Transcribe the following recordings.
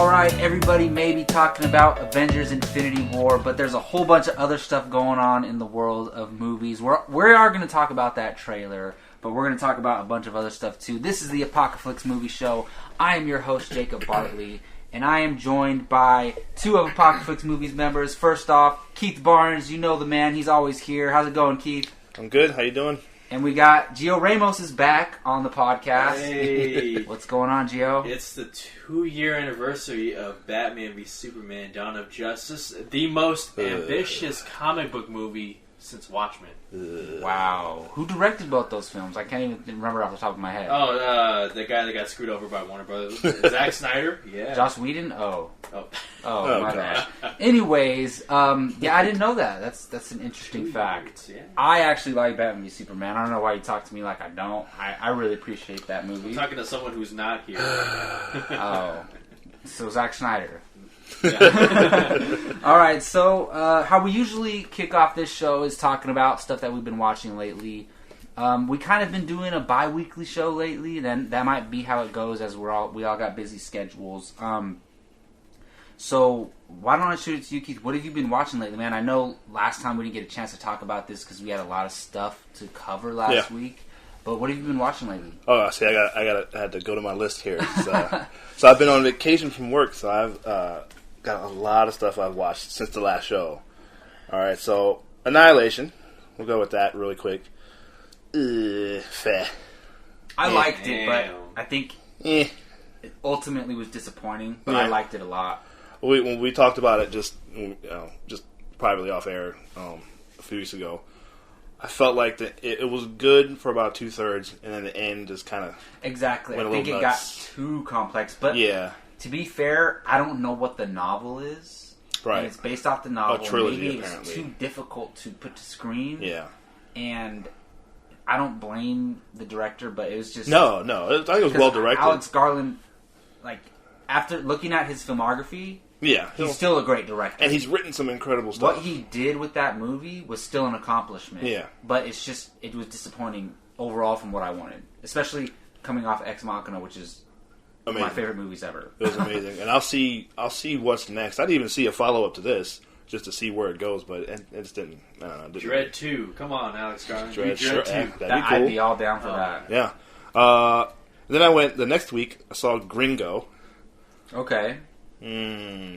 Alright, everybody may be talking about Avengers Infinity War, but there's a whole bunch of other stuff going on in the world of movies. We are going to talk about that trailer, but we're going to talk about a bunch of other stuff too. This is the Apocalypse Movie Show. I am your host, Jacob Bartley, and I am joined by two of Apocalypse Movies members. First off, Keith Barnes. You know the man. He's always here. How's it going, Keith? I'm good. How you doing? And we got Gio Ramos is back on the podcast. Hey. What's going on, Gio? It's the 2-year anniversary of Batman v Superman: Dawn of Justice, the most ambitious comic book movie since Watchmen. Wow. Who directed both those films? I can't even remember off the top of my head. Oh, the guy that got screwed over by Warner Brothers. Zack Snyder? Yeah. Joss Whedon? Oh, my God. bad. Anyways, yeah, I didn't know that. That's an interesting fact. Yeah. I actually like Batman v Superman. I don't know why you talk to me like I don't. I really appreciate that movie. I'm talking to someone who's not here. Oh. So Zack Snyder. Yeah. Alright, so how we usually kick off this show is talking about stuff that we've been watching lately. We kind of been doing a bi-weekly show lately, then that might be how it goes as we all got busy schedules. So why don't I shoot it to you, Keith? What have you been watching lately, man? I know last time we didn't get a chance to talk about this because we had a lot of stuff to cover last week. But what have you been watching lately? Oh, see, I had to go to my list here. So I've been on vacation from work, so I've got a lot of stuff I've watched since the last show. All right, so Annihilation. We'll go with that really quick. Feh. I liked it, but Damn. I think Eh. it ultimately was disappointing. But Yeah. I liked it a lot. When we talked about it just privately off air a few weeks ago, I felt like it was good for about 2/3, and then the end just kind of Exactly. went I a think little it got nuts. too complex. But Yeah, to be fair, I don't know what the novel is. right. And it's based off the novel. trilogy, Maybe it was apparently. too difficult to put to screen. Yeah. And I don't blame the director, but it was just... No, I think it was well directed. Alex Garland, like, after looking at his filmography, Yeah, he's still a great director. and he's written some incredible stuff. What he did with that movie was still an accomplishment. Yeah. But it was disappointing overall from what I wanted. Especially coming off Ex Machina, which is Amazing. my favorite movies ever. It was amazing, and I'll see what's next. I'd even see a follow up to this just to see where it goes, but it just didn't. I don't know. It didn't Dread 2. Come on, Alex Garland. Dread, Do sure, 2. that'd be I'd cool. be all down for that. Yeah. Then I went the next week. I saw Gringo. Okay. Yeah,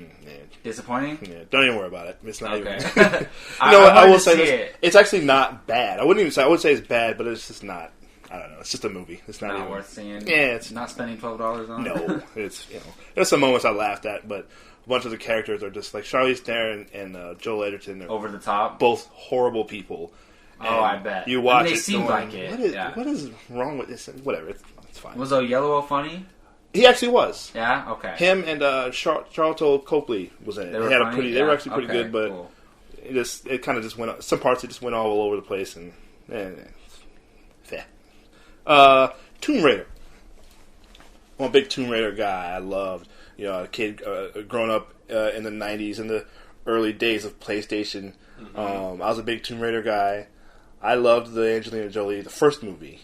Disappointing? don't even worry about it. It's not Okay. even. I will wanted to say see this. it. It's actually not bad. I would say it's bad, but it's just not. I don't know. It's just a movie. It's not, Not even worth seeing. Yeah, it's Not spending $12 on it. no. It's there's some moments I laughed at, but a bunch of the characters are just like Charlize Theron and Joel Edgerton. They're Over the top. both horrible people. Oh, I bet. You watch they it seem going, like it. What is wrong with this? Whatever, it's fine. Was Yellow funny? He actually was. Yeah? Okay. Him and Charlton Copley was in it. They were had funny? They were Yeah. actually pretty Okay, good, but cool. it kind of just went. Some parts it just went all over the place and. Tomb Raider. I'm a big Tomb Raider guy. I loved, a kid growing up in the 90s, in the early days of PlayStation. I was a big Tomb Raider guy. I loved the Angelina Jolie, the first movie.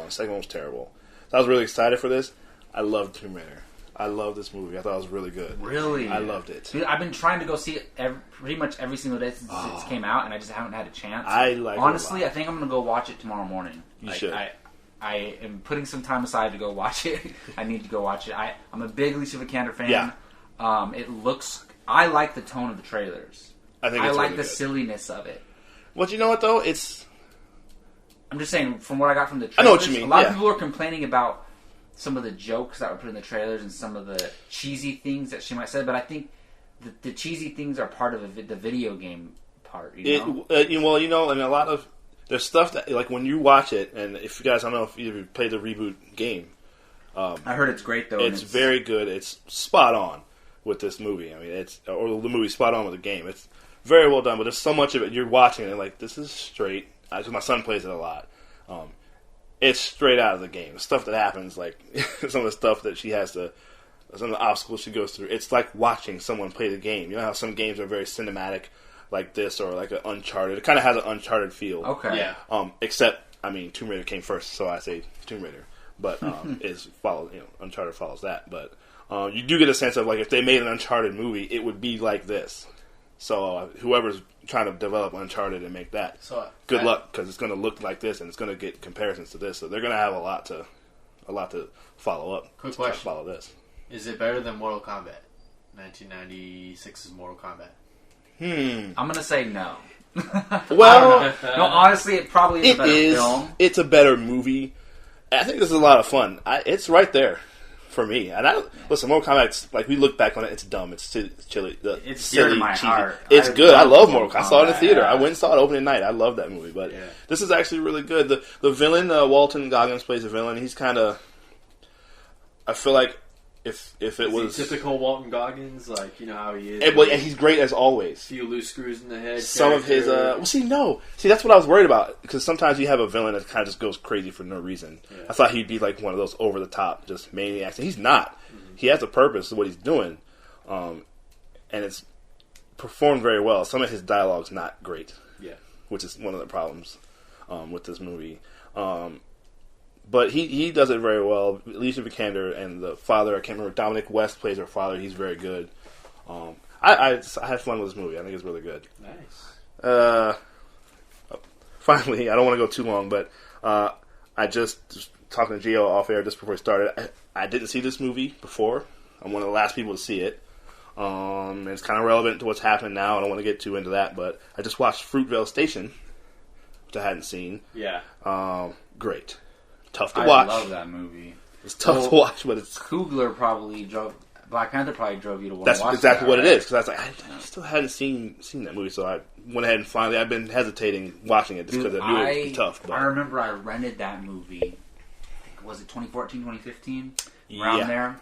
Second one was terrible. So I was really excited for this. I loved Tomb Raider. I love this movie. I thought it was really good. Really? I loved it. Dude, I've been trying to go see it pretty much every single day since it's came out, and I just haven't had a chance. I like it a Honestly, lot. I think I'm going to go watch it tomorrow morning. You should. I am putting some time aside to go watch it. I need to go watch it. I'm a big Alicia Vikander fan. Yeah. I like the tone of the trailers. I think I it's like really the good. silliness of it. Well, you know what, though? I'm just saying, from what I got from the trailers, I know what you mean, a lot yeah. of people are complaining about some of the jokes that were put in the trailers and some of the cheesy things that she might say, but I think the cheesy things are part of the video game part, you know? And a lot of there's stuff that, like, when you watch it, and if you guys, I don't know if you played the reboot game, I heard it's great, though. it's very good. It's spot on with this movie. I mean, or the movie spot on with the game. It's very well done, but there's so much of it. You're watching it, and like, this is straight. Because my son plays it a lot. It's straight out of the game. The stuff that happens, like some of the stuff that she has to, some of the obstacles she goes through. It's like watching someone play the game. You know how some games are very cinematic, like this, or like an Uncharted. It kind of has an Uncharted feel. Okay. Yeah. Except, I mean, Tomb Raider came first, so I say Tomb Raider. But Uncharted follows that. But You do get a sense of like if they made an Uncharted movie, it would be like this. So whoever's trying to develop Uncharted and make that, good luck, because it's going to look like this and it's going to get comparisons to this. So they're going to have a lot to follow up. Quick to question: follow this. Is it better than Mortal Kombat? 1996's Mortal Kombat. I'm gonna say no. Well, no, honestly, it probably is a better film. It's a better movie. I think this is a lot of fun. It's right there for me. And listen, Mortal Kombat's like, we look back on it, it's dumb. It's chilly. It's silly, dear to my cheesy. heart. It's good. I love Mortal Kombat. I saw it in the theater. Yeah. I went and saw it opening night. I love that movie. But this is actually really good. The villain, Walton Goggins plays a villain. He's kind of, I feel like if it was typical Walton Goggins, like, you know how he is. And he's great as always. A few loose screws in the head. Some of his, see, that's what I was worried about, because sometimes you have a villain that kind of just goes crazy for no reason. Yeah. I thought he'd be like one of those over the top, just maniacs, and he's not. Mm-hmm. He has a purpose to what he's doing, and it's performed very well. Some of his dialogue's not great, which is one of the problems with this movie. But he does it very well. Alicia Vikander and the father, I can't remember, Dominic West plays her father. He's very good. I had fun with this movie. I think it's really good. Nice. Finally, I don't want to go too long, but I just talking to Gio off air just before we started. I didn't see this movie before. I'm one of the last people to see it. And it's kind of relevant to what's happening now. I don't want to get too into that, but I just watched Fruitvale Station, which I hadn't seen. Yeah. Great. Tough to watch. I love that movie. It's tough to watch, but it's... Black Panther probably drove you to want to watch. That's exactly what it is, because I was like, I still hadn't seen that movie, so I went ahead and finally, I've been hesitating watching it just because I knew it would be tough. But. I remember I rented that movie, was it 2014, 2015? Around there.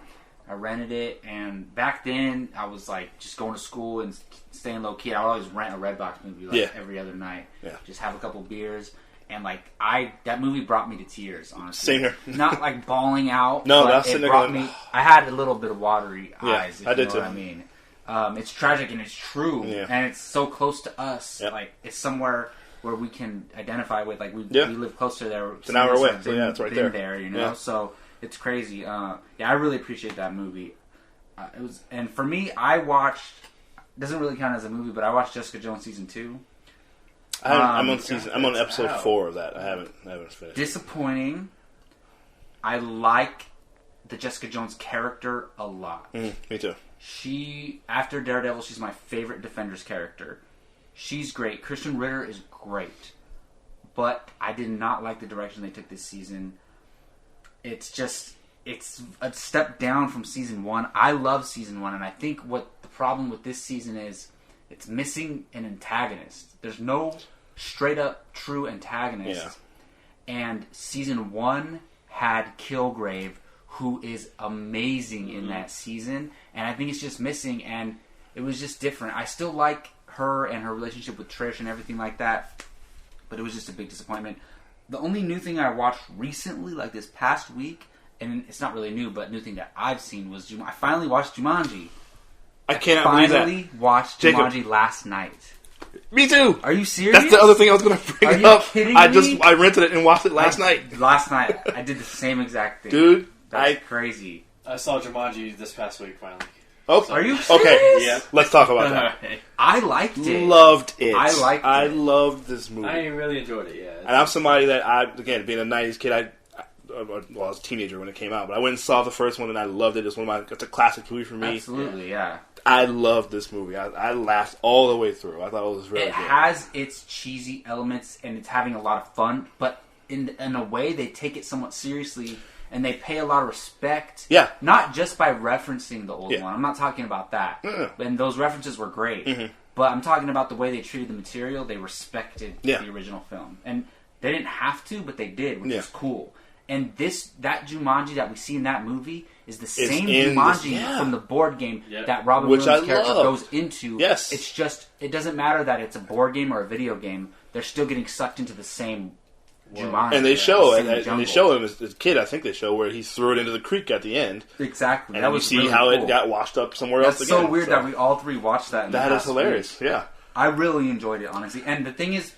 I rented it, and back then, I was like, just going to school and staying low-key. I would always rent a Redbox movie every other night. Yeah. Just have a couple beers. And like that movie brought me to tears, honestly. Same here. Not like bawling out. No, but it brought me. I had a little bit of watery eyes. If I did you know too. What I mean, it's tragic and it's true, and it's so close to us. Yep. Like it's somewhere where we can identify with. Like we live closer there. It's an hour away. So it's right there. There, you know. So it's crazy. I really appreciate that movie. It was, and for me, I watched. Doesn't really count as a movie, but I watched Jessica Jones season 2. I'm on episode 4 of that. I haven't finished. Disappointing. I like the Jessica Jones character a lot. Me too. She, after Daredevil, she's my favorite Defenders character. She's great. Christian Ritter is great. But I did not like the direction they took this season. It's a step down from season 1. I love season 1, and I think what the problem with this season is, it's missing an antagonist. There's no straight-up true antagonist. Yeah. And season 1 had Kilgrave, who is amazing in that season. And I think it's just missing, and it was just different. I still like her and her relationship with Trish and everything like that, but it was just a big disappointment. The only new thing I watched recently, like this past week, and it's not really new, but new thing that I've seen was I finally watched Jumanji. I cannot believe that. Finally watched Jumanji last night. Me too. Are you serious? That's the other thing I was going to bring up. Are you kidding me? I rented it and watched it last night. Last night, I did the same exact thing. Dude, that's crazy. I saw Jumanji this past week finally. Oh, are you serious? Okay, yeah. Let's talk about that. I liked it. Loved it. I loved this movie. I really enjoyed it. Yeah. And I'm somebody that again, being a '90s kid, I was a teenager when it came out, but I went and saw the first one and I loved it. It's a classic movie for me. Absolutely, yeah. I loved this movie. I laughed all the way through. I thought it was really good. It has its cheesy elements and it's having a lot of fun, but in a way they take it somewhat seriously and they pay a lot of respect. Yeah. Not just by referencing the old one. I'm not talking about that. And those references were great. Mm-hmm. But I'm talking about the way they treated the material. They respected the original film. And they didn't have to, but they did, which is cool. And that Jumanji that we see in that movie is the same Jumanji from the board game that Robin Williams' character goes into. Yes. It's just, it doesn't matter that it's a board game or a video game. They're still getting sucked into the same Jumanji. And they show it. And they show him as a kid, I think they show, where he threw it into the creek at the end. Exactly. And that was really how it got washed up somewhere else again. That's so weird that we all three watched that in the That past is hilarious, week. yeah. I really enjoyed it, honestly. And the thing is,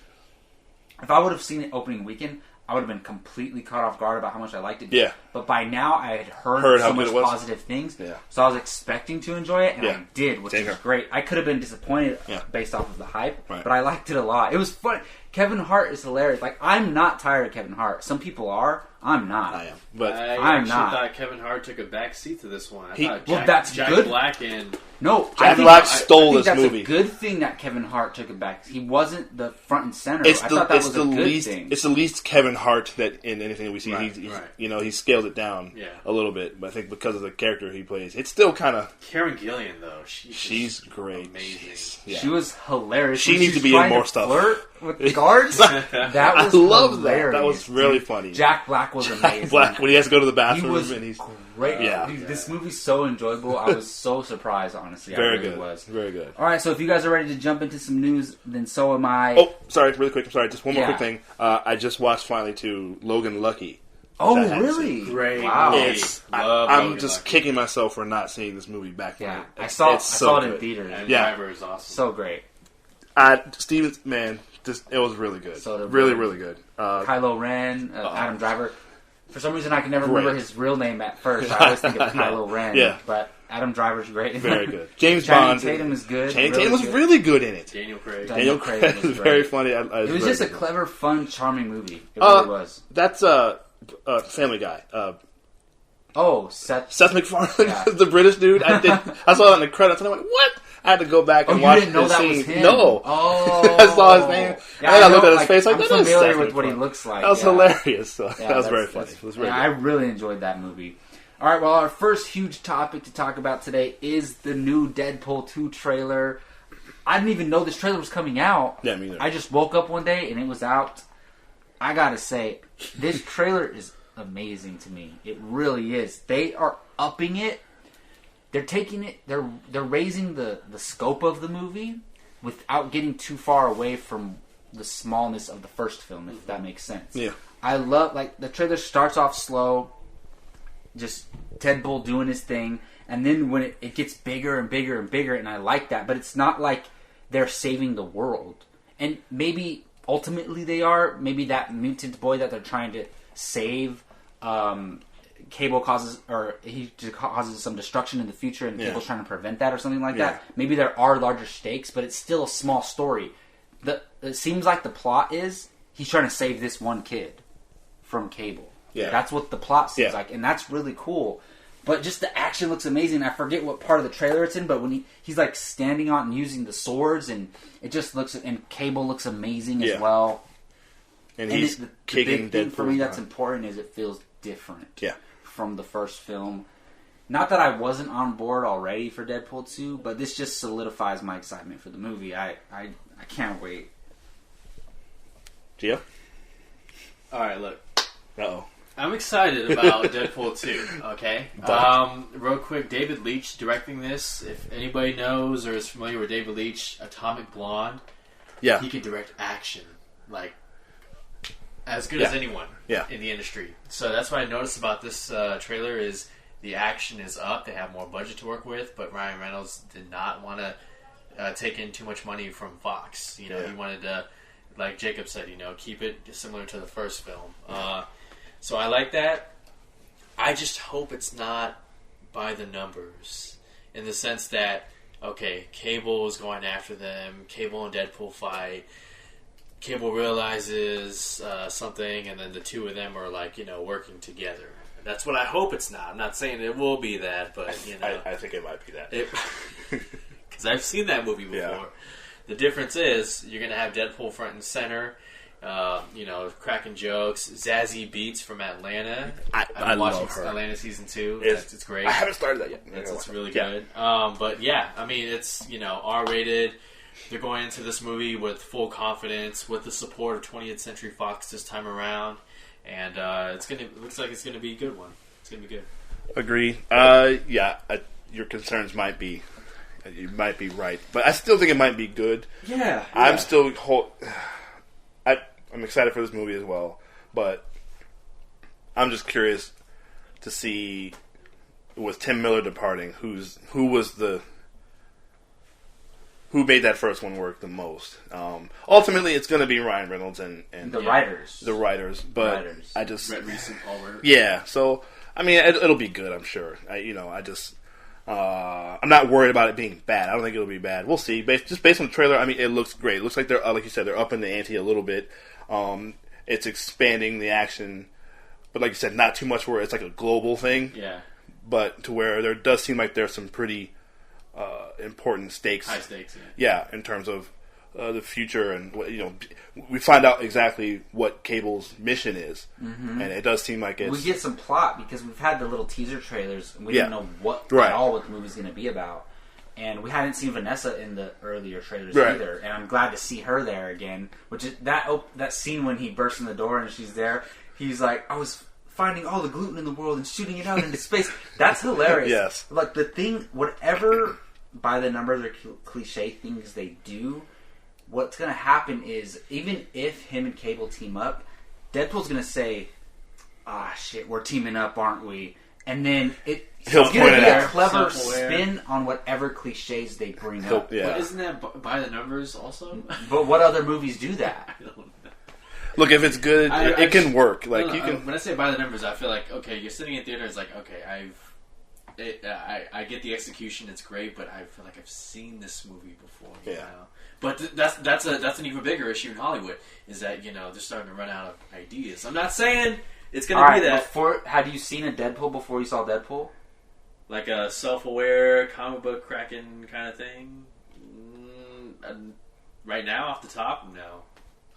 if I would have seen it opening weekend, I would have been completely caught off guard about how much I liked it. Yeah. But by now, I had heard how so good much it was. positive things. Yeah. So I was expecting to enjoy it, and Yeah. I did, which Same is here. great. I could have been disappointed Yeah. based off of the hype, Right. but I liked it a lot. It was fun. Kevin Hart is hilarious. Like, I'm not tired of Kevin Hart. Some people are. I'm not. I am, but I I'm actually not. thought Kevin Hart took a back seat to this one. I He- thought well, Jack, that's Jack good. Black and No, Jack I think, Black I stole think this that's movie. a good thing that Kevin Hart took it back. He wasn't the front and center. it's I the thought that it's was the a good least thing. it's the least Kevin Hart that in anything that we see. Right, he's right. you know, he scaled it down Yeah. a little bit, but I think because of the character he plays, it's still kind of Karen Gillian though. she's great. amazing. Yeah. She was hilarious. She When needs was to be in trying more to stuff. Flirt with the guards. That I was love hilarious. that. That was really dude. funny. Jack Black was amazing. Jack Black when he has to go to the He bathroom was and he's great. Yeah. Dude, this movie's so enjoyable. I was so surprised, honestly. I very really good. was. Very good. All right, so if you guys are ready to jump into some news, then so am I. Oh, sorry, really quick. I'm sorry. Just one more Yeah. quick thing. I just watched finally to Logan Lucky. Oh, That had really? Great Wow. movie. It's Love I'm Logan just Lucky. kicking myself for not seeing this movie back. Yeah, then. I saw It's so it in good. theaters. And Yeah. Driver is awesome. So great. Steven, man, it was really good. So really, good. really good. Kylo Ren, Adam Driver. For some reason, I can never Great. remember his real name at first. I always think of Kylo Ren. Yeah. But Adam Driver's great. Very good. James Channing Bond. Tatum is good. Channing really Tatum was good. really good in it. Daniel Craig. Daniel Craig Craig was was very great. funny. It was just a very good. clever, fun, charming movie. It really was. That's Family Guy. Oh, Seth. Seth MacFarlane, Yeah. the British dude. I saw that in the credits and I went, "What?" I had to go back Oh, and you watch didn't know the that scene. was him? No. Oh. I saw his name. Yeah, and I looked know, at his face like, I'm "That is familiar Seth with what he MacFarlane." looks like. That was yeah. hilarious. So, Yeah, that was very that's- funny. It was very yeah, good. I really enjoyed that movie. All right, well, our first huge topic to talk about today is the new Deadpool 2 trailer. I didn't even know this trailer was coming out. Yeah, me neither. I just woke up one day and it was out. I gotta say, this trailer is amazing to me. It really is. They are upping it. They're taking it. They're raising the scope of the movie without getting too far away from the smallness of the first film, if that makes sense. Yeah. I love, like, the trailer starts off slow, just Deadpool doing his thing, and then when it gets bigger and bigger and bigger, and I like that, but it's not like they're saving the world. And maybe ultimately they are. Maybe that mutant boy that they're trying to save, Cable causes some destruction in the future, and Yeah. Cable's trying to prevent that or something like Yeah. that. Maybe there are larger stakes, but it's still a small story. It seems like the plot is he's trying to save this one kid from Cable. Yeah. That's what the plot seems Yeah. like, and that's really cool. But just the action looks amazing. I forget what part of the trailer it's in, but when he's like standing on and using the swords, and it just looks, and Cable looks amazing Yeah. as well. And And he's the kicking big thing for me Deadpool's that's behind. important is it feels different Yeah. from the first film. Not that I wasn't on board already for Deadpool 2, but this just solidifies my excitement for the movie. I can't wait. Gio? All right, look. Uh-oh. I'm excited about Deadpool 2, okay? But- Real quick, David Leitch directing this. If anybody knows or is familiar with David Leitch, Atomic Blonde, Yeah. he can direct action, like, as good Yeah. as anyone Yeah. in the industry. So that's what I noticed about this trailer is the action is up. They have more budget to work with, but Ryan Reynolds did not want to take in too much money from Fox. You know, Yeah. he wanted to, like Jacob said, keep it similar to the first film. So I like that. I just hope it's not by the numbers, in the sense that, okay, Cable is going after them, Cable and Deadpool fight, Cable realizes something, and then the two of them are working together. That's what I hope it's not. I'm not saying it will be that, but I think it might be that. because I've seen that movie before. Yeah. The difference is you're going to have Deadpool front and center. Cracking jokes. Zazie Beetz from Atlanta. I I've watched love her. Atlanta season 2. It's- It's great. I haven't started that yet. It's really Yeah. good. But yeah, I mean, it's R-rated. They're going into this movie with full confidence, with the support of 20th Century Fox this time around, and it looks like it's gonna be a good one. It's gonna be good. Agree. Your concerns might be, you might be right, but I still think it might be good. Yeah. I'm still I'm excited for this movie as well, but I'm just curious to see, with Tim Miller departing, who was the who made that first one work the most. Ultimately, it's going to be Ryan Reynolds and the writers. The writers, but Writers. I just Brett Reese and Paul Rudd. yeah. So I mean, it'll be good, I'm sure. I'm not worried about it being bad. I don't think it'll be bad. We'll see. Based on the trailer, I mean, it looks great. It looks like they're like you said, they're upping the ante a little bit. It's expanding the action, but like you said, not too much where it's like a global thing. Yeah. But to where there does seem like there's some pretty important stakes. High stakes. Yeah, in terms of the future, and we find out exactly what Cable's mission is, and it does seem like it's. We get some plot because we've had the little teaser trailers, and we Yeah. didn't know what Right. at all what the movie's going to be about, and we hadn't seen Vanessa in the earlier trailers Right. either, and I'm glad to see her there again. Which is that scene when he bursts in the door and she's there. He's like, I was finding all the gluten in the world and shooting it out into space. That's hilarious. Yes. Like the thing, whatever by the numbers or cliche things they do, what's going to happen is, even if him and Cable team up, Deadpool's going to say, ah, shit, we're teaming up, aren't we? And then it's He'll going to point be it a out. clever Self-aware. spin on whatever cliches they bring up. Yeah. But isn't that by the numbers also? But what other movies do that? I don't know. Look, if it's good, it can work. Like No, you can. When I say by the numbers, I feel like, okay, you're sitting in theater. It's like, okay, I get the execution. It's great, but I feel like I've seen this movie before. You Yeah. know? But that's an even bigger issue in Hollywood. Is that they're starting to run out of ideas. I'm not saying it's going to be that. Had you seen a Deadpool before you saw Deadpool? Like a self-aware comic book cracking kind of thing. Right now, off the top, no.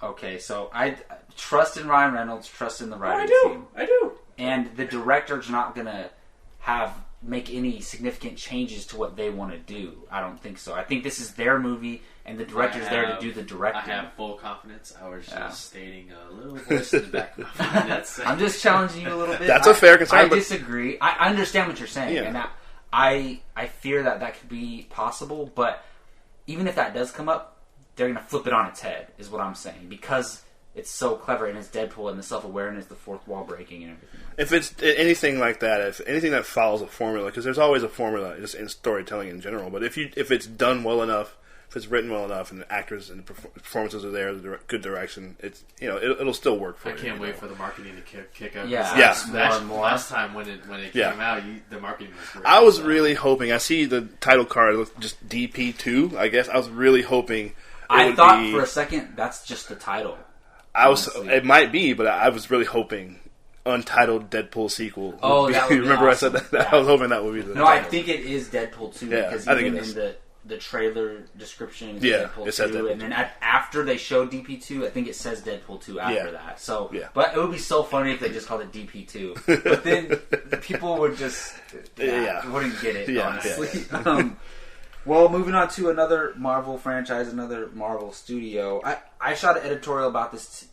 Okay, so I trust in Ryan Reynolds, trust in the writing team. I do. And the director's not going to make any significant changes to what they want to do. I don't think so. I think this is their movie, and the director's there to do the directing. I have full confidence. I was just stating a little voice in the back of my mind. That's I'm just challenging you a little bit. That's a fair concern, I but- disagree. I understand what you're saying, Yeah. and I fear that could be possible. But even if that does come up, they're going to flip it on its head, is what I'm saying, because it's so clever, and it's Deadpool, and the self-awareness, the fourth wall breaking, and everything. If it's anything like that, if anything that follows a formula, because there's always a formula just in storytelling in general. But if it's done well enough, if it's written well enough, and the actors and the performances are there, good direction, it's it'll still work for I you. can't wait for the marketing to kick up. Yeah. Yeah. More and more. Last time when it Yeah. came out, the marketing was great. I was really hoping. I see the title card, it looks just DP2. I guess I was really hoping. I thought for a second that's just the title. Honestly. It might be, but I was really hoping untitled Deadpool sequel. Oh, that would be remember awesome. I said that? Yeah. I was hoping that would be the No, title. I think it is Deadpool 2 Yeah, because I think even it is. in the trailer description, it's Yeah, Deadpool it said 2, Deadpool and then after they show DP2, I think it says Deadpool 2 after Yeah. that. So, Yeah. but it would be so funny if they just called it DP2. But then people would just wouldn't get it, Yeah, honestly. Well, moving on to another Marvel franchise, another Marvel studio. I shot an editorial about this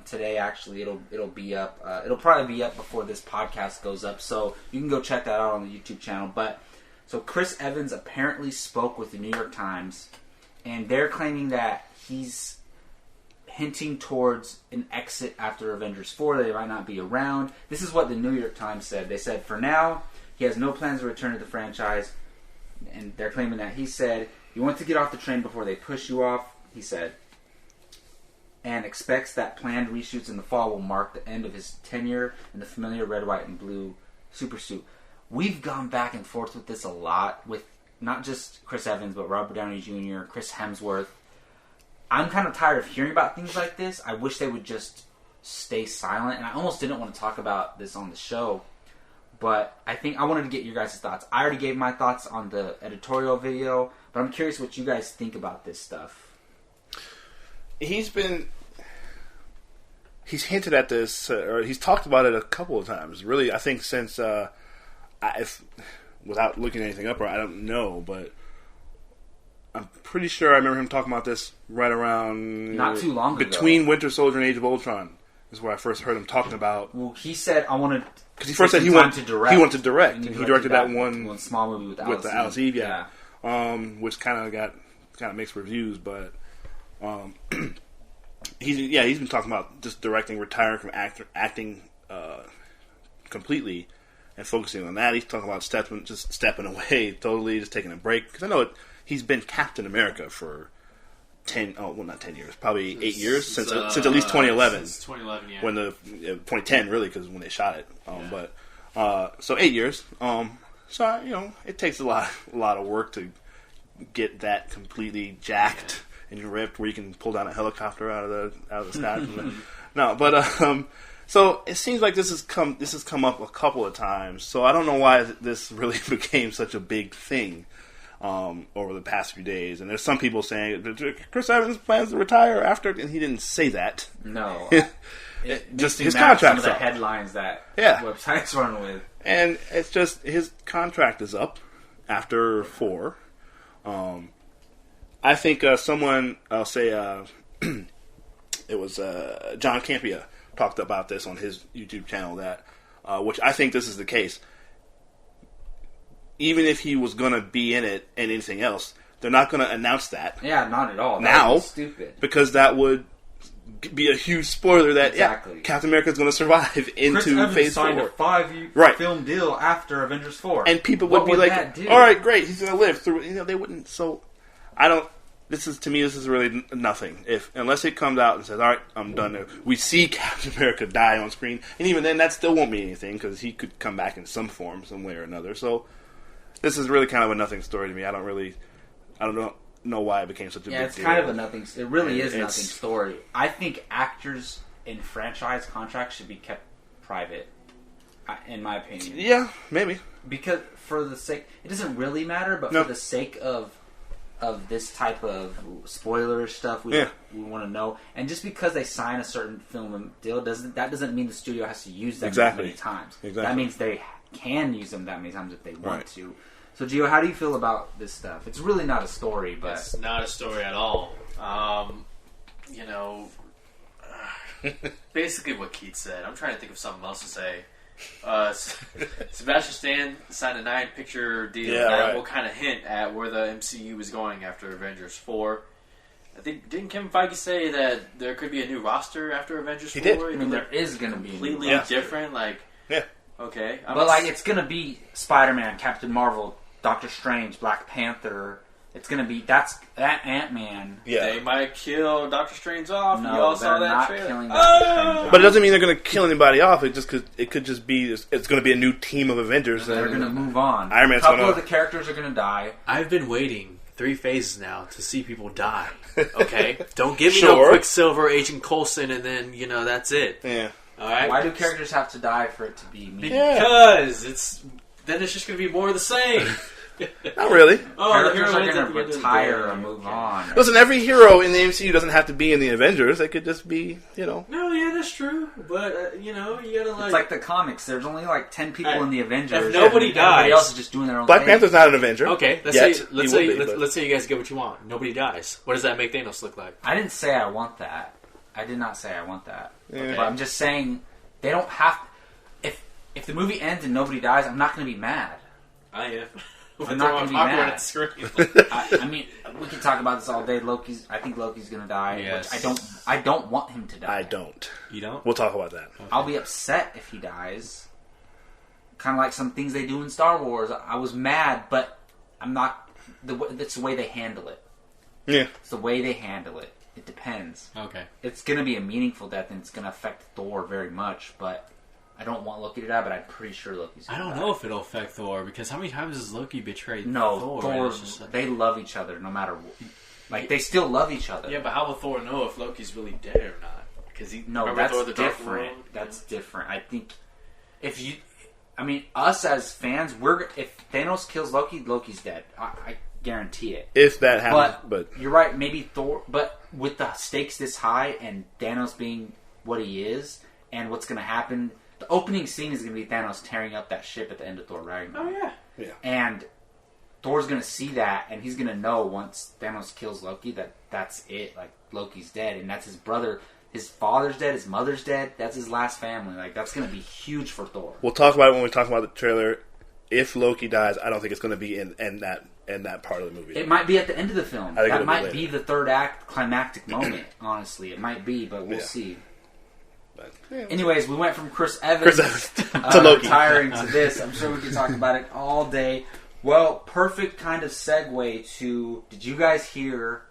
today. Actually, it'll be up. It'll probably be up before this podcast goes up, so you can go check that out on the YouTube channel. But so Chris Evans apparently spoke with the New York Times, and they're claiming that he's hinting towards an exit after Avengers 4, that he might not be around. This is what the New York Times said. They said, for now, he has no plans to return to the franchise. And they're claiming that he said, you want to get off the train before they push you off, he said, and expects that planned reshoots in the fall will mark the end of his tenure in the familiar red, white, and blue supersuit. We've gone back and forth with this a lot, with not just Chris Evans, but Robert Downey Jr., Chris Hemsworth. I'm kind of tired of hearing about things like this. I wish they would just stay silent, and I almost didn't want to talk about this on the show. But I think I wanted to get your guys' thoughts. I already gave my thoughts on the editorial video, but I'm curious what you guys think about this stuff. He's hinted at this, or he's talked about it a couple of times. Really, I think since, without looking anything up, or I don't know, but I'm pretty sure I remember him talking about this right around Not too long ago. between Winter Soldier and Age of Ultron. Is where I first heard him talking about. Well, he said, I want to... Because he first said he wanted to direct. And he directed that one small movie with Alice Eve, yeah. Which kind of mixed reviews, but he's been talking about just directing, retiring from acting completely, and focusing on that. He's talking about stepping away totally, just taking a break. Because I know he's been Captain America for 10. Oh, well, not 10 years, probably 8 years since at least 2011. Since 2011, yeah. When 2010 really, because when they shot it. But so 8 years. So it takes a lot of work to get that completely jacked and ripped, where you can pull down a helicopter out of the sky. No, but so it seems like this has come up a couple of times. So I don't know why this really became such a big thing over the past few days. And there's some people saying that Chris Evans plans to retire after, and he didn't say that. No, just his his contract's some of up. the headlines that Yeah. websites run with. And it's just his contract is up after 4. I think someone, I'll say, it was John Campea talked about this on his YouTube channel, that which I think this is the case. Even if he was going to be in it and anything else, they're not going to announce that. Yeah, not at all. That Now, would be stupid. Because that would be a huge spoiler that Exactly. Captain America is going to survive Chris into Evans Phase signed 4. a 5-year Right. film deal after Avengers 4. And people What would be like, that do? all right, great, he's going to live through it. They wouldn't. So, I don't, this is really nothing. Unless it comes out and says, all right, I'm done there. We see Captain America die on screen. And even then, that still won't mean anything, because he could come back in some form, some way or another. So, this is really kind of a nothing story to me. I don't know why it became such a big deal. Yeah, it's kind of a nothing. It really is a It's- nothing story. I think actors in franchise contracts should be kept private, in my opinion. Yeah, maybe. Because for the sake, it doesn't really matter, but No. for the sake of this type of spoiler stuff, we want to know. And just because they sign a certain film deal doesn't mean the studio has to use them that many times. Exactly. That means they can use them that many times if they want Right. to. So, Gio, how do you feel about this stuff? It's really not a story, but It's not a story at all. Basically what Keith said. I'm trying to think of something else to say. Sebastian Stan signed a 9-picture deal Yeah, that right. will kind of hint at where the MCU is going after Avengers 4. I think, didn't Kevin Feige say that there could be a new roster after Avengers 4? He did. I mean, there is going to be a new completely roster. different. Like, Yeah. okay, But like, it's gonna be Spider-Man, Captain Marvel, Doctor Strange, Black Panther. It's gonna be that Ant-Man. Yeah. they might kill Doctor Strange off. No, you all saw they're that not trailer. killing Doctor Strange off. But it doesn't mean they're going to kill anybody off. It could just be it's going to be a new team of Avengers. They're gonna move on. Iron Man's a couple gonna- of the characters are gonna die. I've been waiting 3 phases now to see people die. Okay, don't give me Sure. no Quicksilver, Agent Coulson, and then that's it. Yeah. All right. Why do characters have to die for it to be meaningful? Yeah. Because it's just going to be more of the same. Not really. Oh, Characters are ends gonna up being retire good. or move on. Listen, every hero in the MCU doesn't have to be in the Avengers. They could just be, No, yeah, that's true. But you gotta like. It's like the comics. There's only like 10 people Hey, in the Avengers. if nobody and everybody dies- else is just doing their own Black thing. Panther's not an Avenger. okay, let's Yet. say He will be, but- let's say you guys get what you want. Nobody dies. What does that make Thanos look like? I didn't say I want that. I did not say I want that. Yeah. But I'm just saying they don't have. If the movie ends and nobody dies, I'm not going to be mad. I am. I'm not gonna be Popcorn mad. at the screen. I mean, we can talk about this all day. I think Loki's going to die. Yes. Which I don't want him to die. I don't. You don't? We'll talk about that. I'll be upset if he dies. Kind of like some things they do in Star Wars. I was mad, but I'm not. It's the way they handle it. Yeah. It's the way they handle it. It depends. Okay. It's going to be a meaningful death, and it's going to affect Thor very much. But I don't want Loki to die. But I'm pretty sure Loki's I going to don't die. know if it'll affect Thor because how many times has Loki betrayed No, Thor? Thor. It's just like- They love each other no matter what. Like they still love each other. yeah, but how will Thor know if Loki's really dead or not? Because he No, remember that's Thor: The Dark different. World? That's different. I think us as fans, if Thanos kills Loki, Loki's dead. I guarantee it. If that happens, but you're right. Maybe Thor, but with the stakes this high and Thanos being what he is, and what's going to happen, the opening scene is going to be Thanos tearing up that ship at the end of Thor Ragnarok. Oh yeah. And Thor's going to see that, and he's going to know once Thanos kills Loki that that's it. Like, Loki's dead, and that's his brother. His father's dead, his mother's dead. That's his last family. Like, that's going to be huge for Thor. we'll talk about it when we talk about the trailer. If Loki dies, I don't think it's going to be in that part of the movie. It might be at the end of the film. I think That it'll be might later. be the third act climactic moment, honestly. It might be, but we'll Yeah. see. But, yeah. Anyways, we went from Chris Evans To Loki. retiring to this. I'm sure we could talk about it all day. Well, perfect kind of segue to, did you guys hear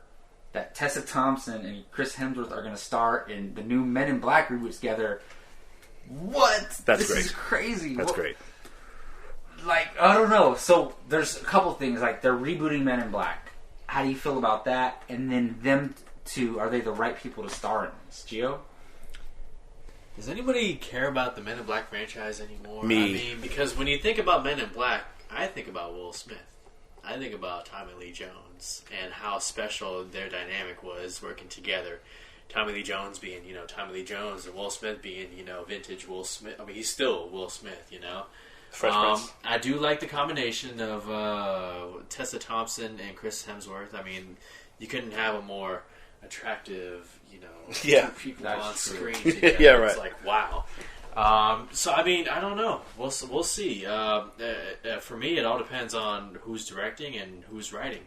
that Tessa Thompson and Chris Hemsworth are going to star in the new Men in Black reboot together? What? That's this great. is crazy. That's great. Like, I don't know. So, there's a couple things. Like, they're rebooting Men in Black. How do you feel about that? And then them two, are they the right people to star in this? Gio? Does anybody care about the Men in Black franchise anymore? Me. I mean, because when you think about Men in Black, I think about Will Smith. I think about Tommy Lee Jones and how special their dynamic was working together. Tommy Lee Jones being, Tommy Lee Jones, and Will Smith being, vintage Will Smith. I mean, he's still Will Smith, Fresh Prince. I do like the combination of Tessa Thompson and Chris Hemsworth. I mean, you couldn't have a more attractive, Yeah. two people That's on true. screen together. Yeah, right. It's like, wow. So, I mean, I don't know. We'll see. For me, it all depends on who's directing and who's writing.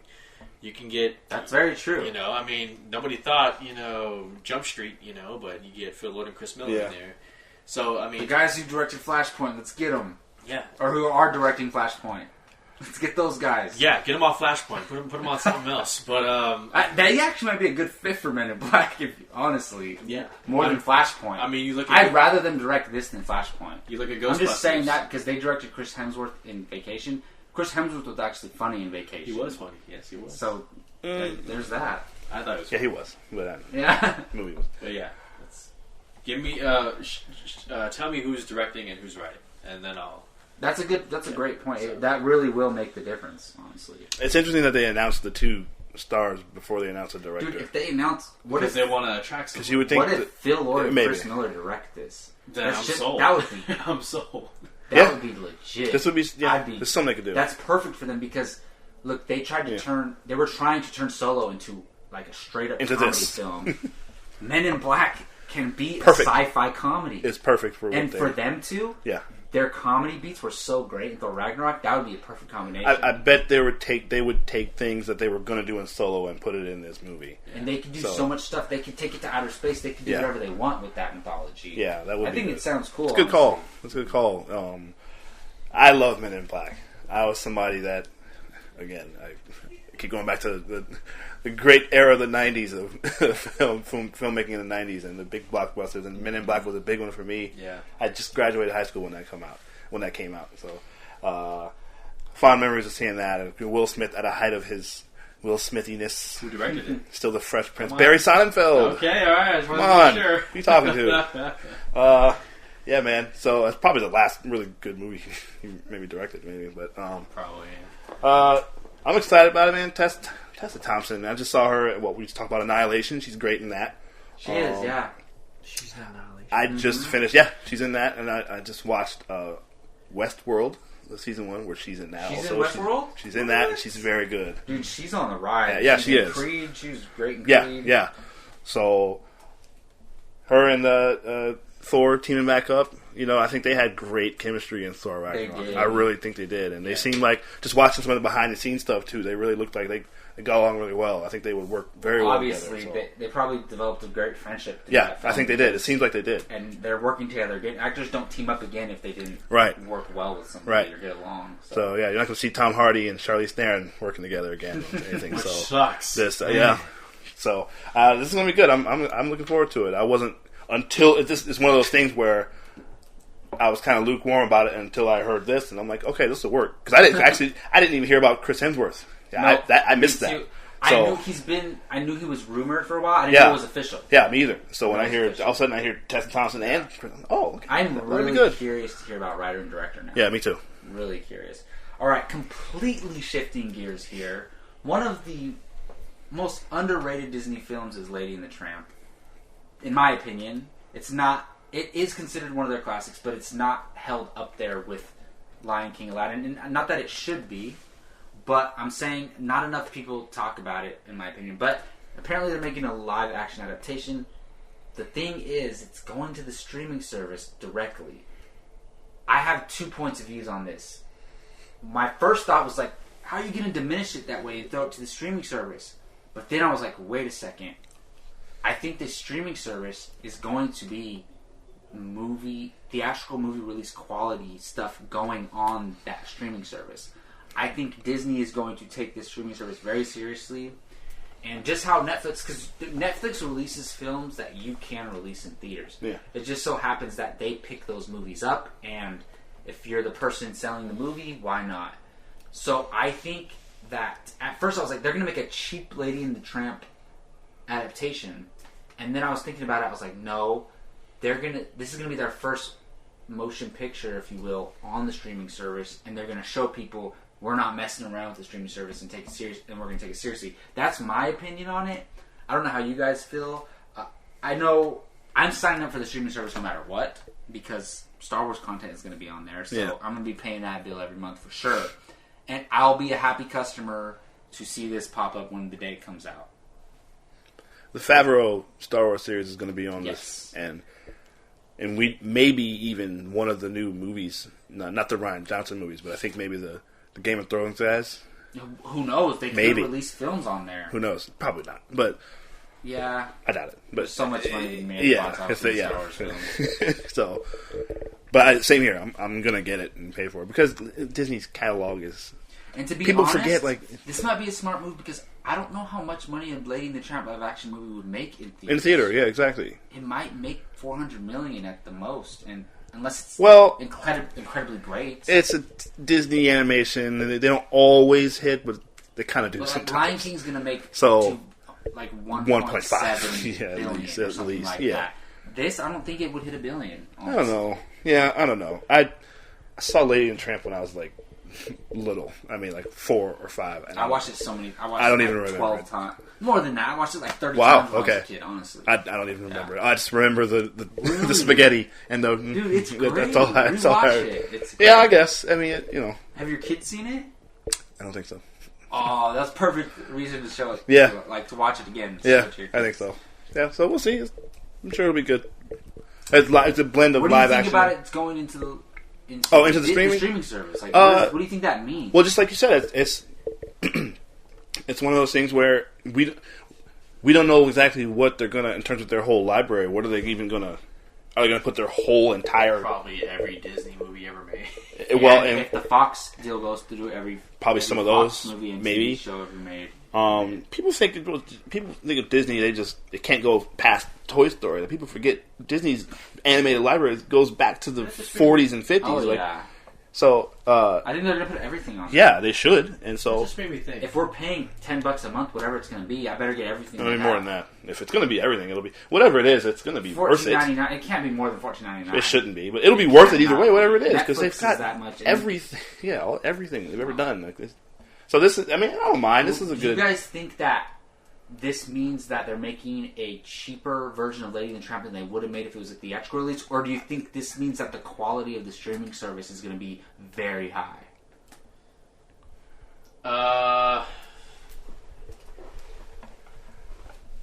You can get... That's very true. I mean, nobody thought, Jump Street, but you get Phil Lord and Chris Miller in there. So, I mean... The guys who directed Flashpoint, let's get them. Yeah. Or who are directing Flashpoint. Let's get those guys. Yeah, get them off Flashpoint. Put them on something else. But, That actually might be a good fit for Men in Black, honestly. yeah. More than Flashpoint. I mean, you look at... I'd rather them direct this than Flashpoint. You look at Ghostbusters. I'm just saying that because they directed Chris Hemsworth in Vacation. Chris Hemsworth was actually funny in Vacation. He was funny. Yes, he was. So, there's that. I thought it was Yeah, funny. he was. But Yeah. the movie was. But yeah. Give me... tell me who's directing and who's writing. And then I'll... That's a great point. That really will make the difference, honestly. It's interesting that they announced the two stars before they announced the director. Dude, if they announce... Because they want to attract someone. Because you would think What if Phil Lord and maybe. Chris Miller direct this? Then I'm sold. That would be... I'm sold. That would be legit. this would be I'd be- this is something they could do. That's perfect for them because, look, they tried to turn... They were trying to turn Solo into, like, a straight-up Into comedy this. film. Men in Black can be Perfect. a sci-fi comedy. It's perfect for what and they for them to, Yeah. their comedy beats were so great in Thor Ragnarok, that would be a perfect combination. I bet they would take things that they were going to do in Solo and put it in this movie. and they could do so much stuff. They could take it to outer space. They could do Yeah. whatever they want with that mythology. Yeah, that would I be think good. it sounds cool. It's a good call. It's a good call. I love Men in Black. I was somebody that, again, I keep going back to the great era of the 90s of filmmaking in the 90s and the big blockbusters, and Men in Black was a big one for me. Yeah. I just graduated high school when that came out. So, fond memories of seeing that. And Will Smith at a height of his Will Smithiness. Who directed it? Still the Fresh Prince. on. Barry Sonnenfeld. Okay, all right. I just Come wanted to on. make sure. Who you talking to? Yeah, man. So it's probably the last really good movie he maybe directed, maybe. But Probably. Yeah. I'm excited about it, man. Tessa Thompson. I just saw her at what we just talked about, Annihilation. She's great in that. She is, yeah. She's not knowledge. I just finished. Yeah, she's in that, and I just watched Westworld, the season 1, where she's in that. She's also. in Westworld? She's in that, and she's very good. Dude, she's on the rise. Yeah, She's she in is. Creed, she was great in Yeah, Creed. yeah. So her and Thor teaming back up. I think they had great chemistry in Thor Ragnarok. did. I really think they did, and they seemed like, just watching some of the behind the scenes stuff too, they really looked like they got along really well. I think they would work very well Obviously, together. they probably developed a great friendship. through Yeah, that I film. think they did. It seems like they did. And they're working together again. Actors don't team up again if they didn't Right. work well with somebody Right. or get along. So yeah, you're not going to see Tom Hardy and Charlize Theron working together again or anything. Which so sucks. this, yeah. So this is going to be good. I'm looking forward to it. I wasn't until it's one of those things where I was kind of lukewarm about it until I heard this, and I'm like, okay, this will work, because I didn't even hear about Chris Hemsworth. No, I missed me that. too. So, I knew he was rumored for a while. I didn't Yeah. know it was official. yeah, me either. So when That I was hear official. all of a sudden I hear Tessa Thompson and Chris, okay, I'm that'll really be good. curious to hear about writer and director now. Yeah, me too. Really curious. All right, completely shifting gears here. One of the most underrated Disney films is Lady and the Tramp. In my opinion, it is considered one of their classics, but it's not held up there with Lion King, Aladdin. And not that it should be, but I'm saying not enough people talk about it, in my opinion. But apparently they're making a live action adaptation. The thing is, it's going to the streaming service directly. I have 2 points of views on this. My first thought was like, how are you going to diminish it that way and throw it to the streaming service? But then I was like, wait a second. I think this streaming service is going to be theatrical movie release quality stuff going on that streaming service. I think Disney is going to take this streaming service very seriously. And just how Netflix, because Netflix releases films that you can release in theaters. Yeah. It just so happens that they pick those movies up, and if you're the person selling the movie, why not? So I think that, at first I was like, they're going to make a cheap Lady and the Tramp adaptation. And then I was thinking about it, I was like, no, this is going to be their first motion picture, if you will, on the streaming service, and they're going to show people we're not messing around with the streaming service and take it serious, and we're going to take it seriously. That's my opinion on it. I don't know how you guys feel. I know I'm signing up for the streaming service no matter what, because Star Wars content is going to be on there, so I'm going to be paying that bill every month for sure. And I'll be a happy customer to see this pop up when the day comes out. The Favreau Star Wars series is going to be on this, and we maybe even one of the new movies, not the Rian Johnson movies, but I think maybe the Game of Thrones guys. Who knows? They could release films on there. Who knows? Probably not, but yeah, I doubt it. But there's so much money being made. Star Wars films. So, but same here. I'm gonna get it and pay for it because Disney's catalog is. And to be people honest, forget this might be a smart move because I don't know how much money a Lady and the Tramp live action movie would make in theaters. In theater, yeah, exactly. It might make $400 million at the most, and unless it's incredibly great. It's a Disney animation, and they don't always hit, but they kind of do sometimes. Lion King's going to make like 1.7 billion at least, like that. This, I don't think it would hit $1 billion. Honestly. I don't know. Yeah, I don't know. I saw Lady and the Tramp when I was like little. I mean, like 4 or 5. And I watched it so many. I don't even remember 12 times. More than that. I watched it like 30 times when I was a kid. Honestly, I don't even remember. I just remember the spaghetti and the. Dude, it's great. That's all I heard. It's yeah, I guess. I mean, Have your kids seen it? I don't think so. Oh, that's perfect reason to show it. Yeah, to watch it again. Yeah, I think so. Yeah, so we'll see. I'm sure it'll be good. It's a blend of live action. What do you think about it going into the? Into the streaming service. Like, what do you think that means? Well, just like you said, it's it's one of those things where we don't know exactly what they're gonna in terms of their whole library. What are they even gonna? Are they gonna put their whole entire? Probably every Disney movie ever made. Well, and if the Fox deal goes through probably some of those Fox movie and maybe TV show ever made. People think of Disney. They can't go past Toy Story. People forget Disney's animated library goes back to the 40s and 50s. Oh, yeah. So I think they're gonna put everything on. Yeah, they should. And so it just made me think. If we're paying $10 a month, whatever it's gonna be, I better get everything. It'll be more than that. If it's gonna be everything, it'll be whatever it is. It's gonna be worth it. $14.99. It can't be more than $14.99. It shouldn't be, but it'll be worth it either way, whatever it is, because they've got that much everything. Yeah, everything they've ever done. Like this. So this is. I mean, I don't mind. This is a good. Do you guys think that this means that they're making a cheaper version of Lady and the Tramp than they would have made if it was a theatrical release, or do you think this means that the quality of the streaming service is going to be very high?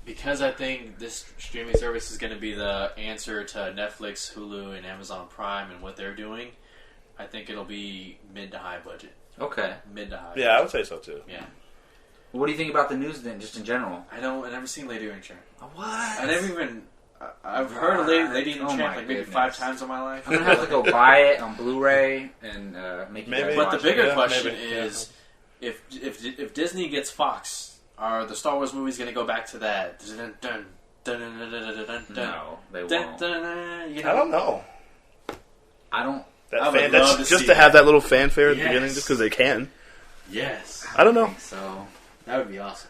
Because I think this streaming service is going to be the answer to Netflix, Hulu, and Amazon Prime and what they're doing, I think it'll be mid to high budget. Okay. Mid to high. Yeah, I would say so too. Yeah. What do you think about the news then, just in general? I've never seen Lady and the Tramp. What? I never even. I've heard of Lady and the Tramp like maybe 5 times in my life. I'm gonna have to go buy it on Blu-ray and make you guys But watch the bigger it. question is, if Disney gets Fox, are the Star Wars movies going to go back to that? No, they won't. I don't know. I don't. That's just to have that little fanfare at the beginning, just because they can. Yes. I don't know. So that would be awesome.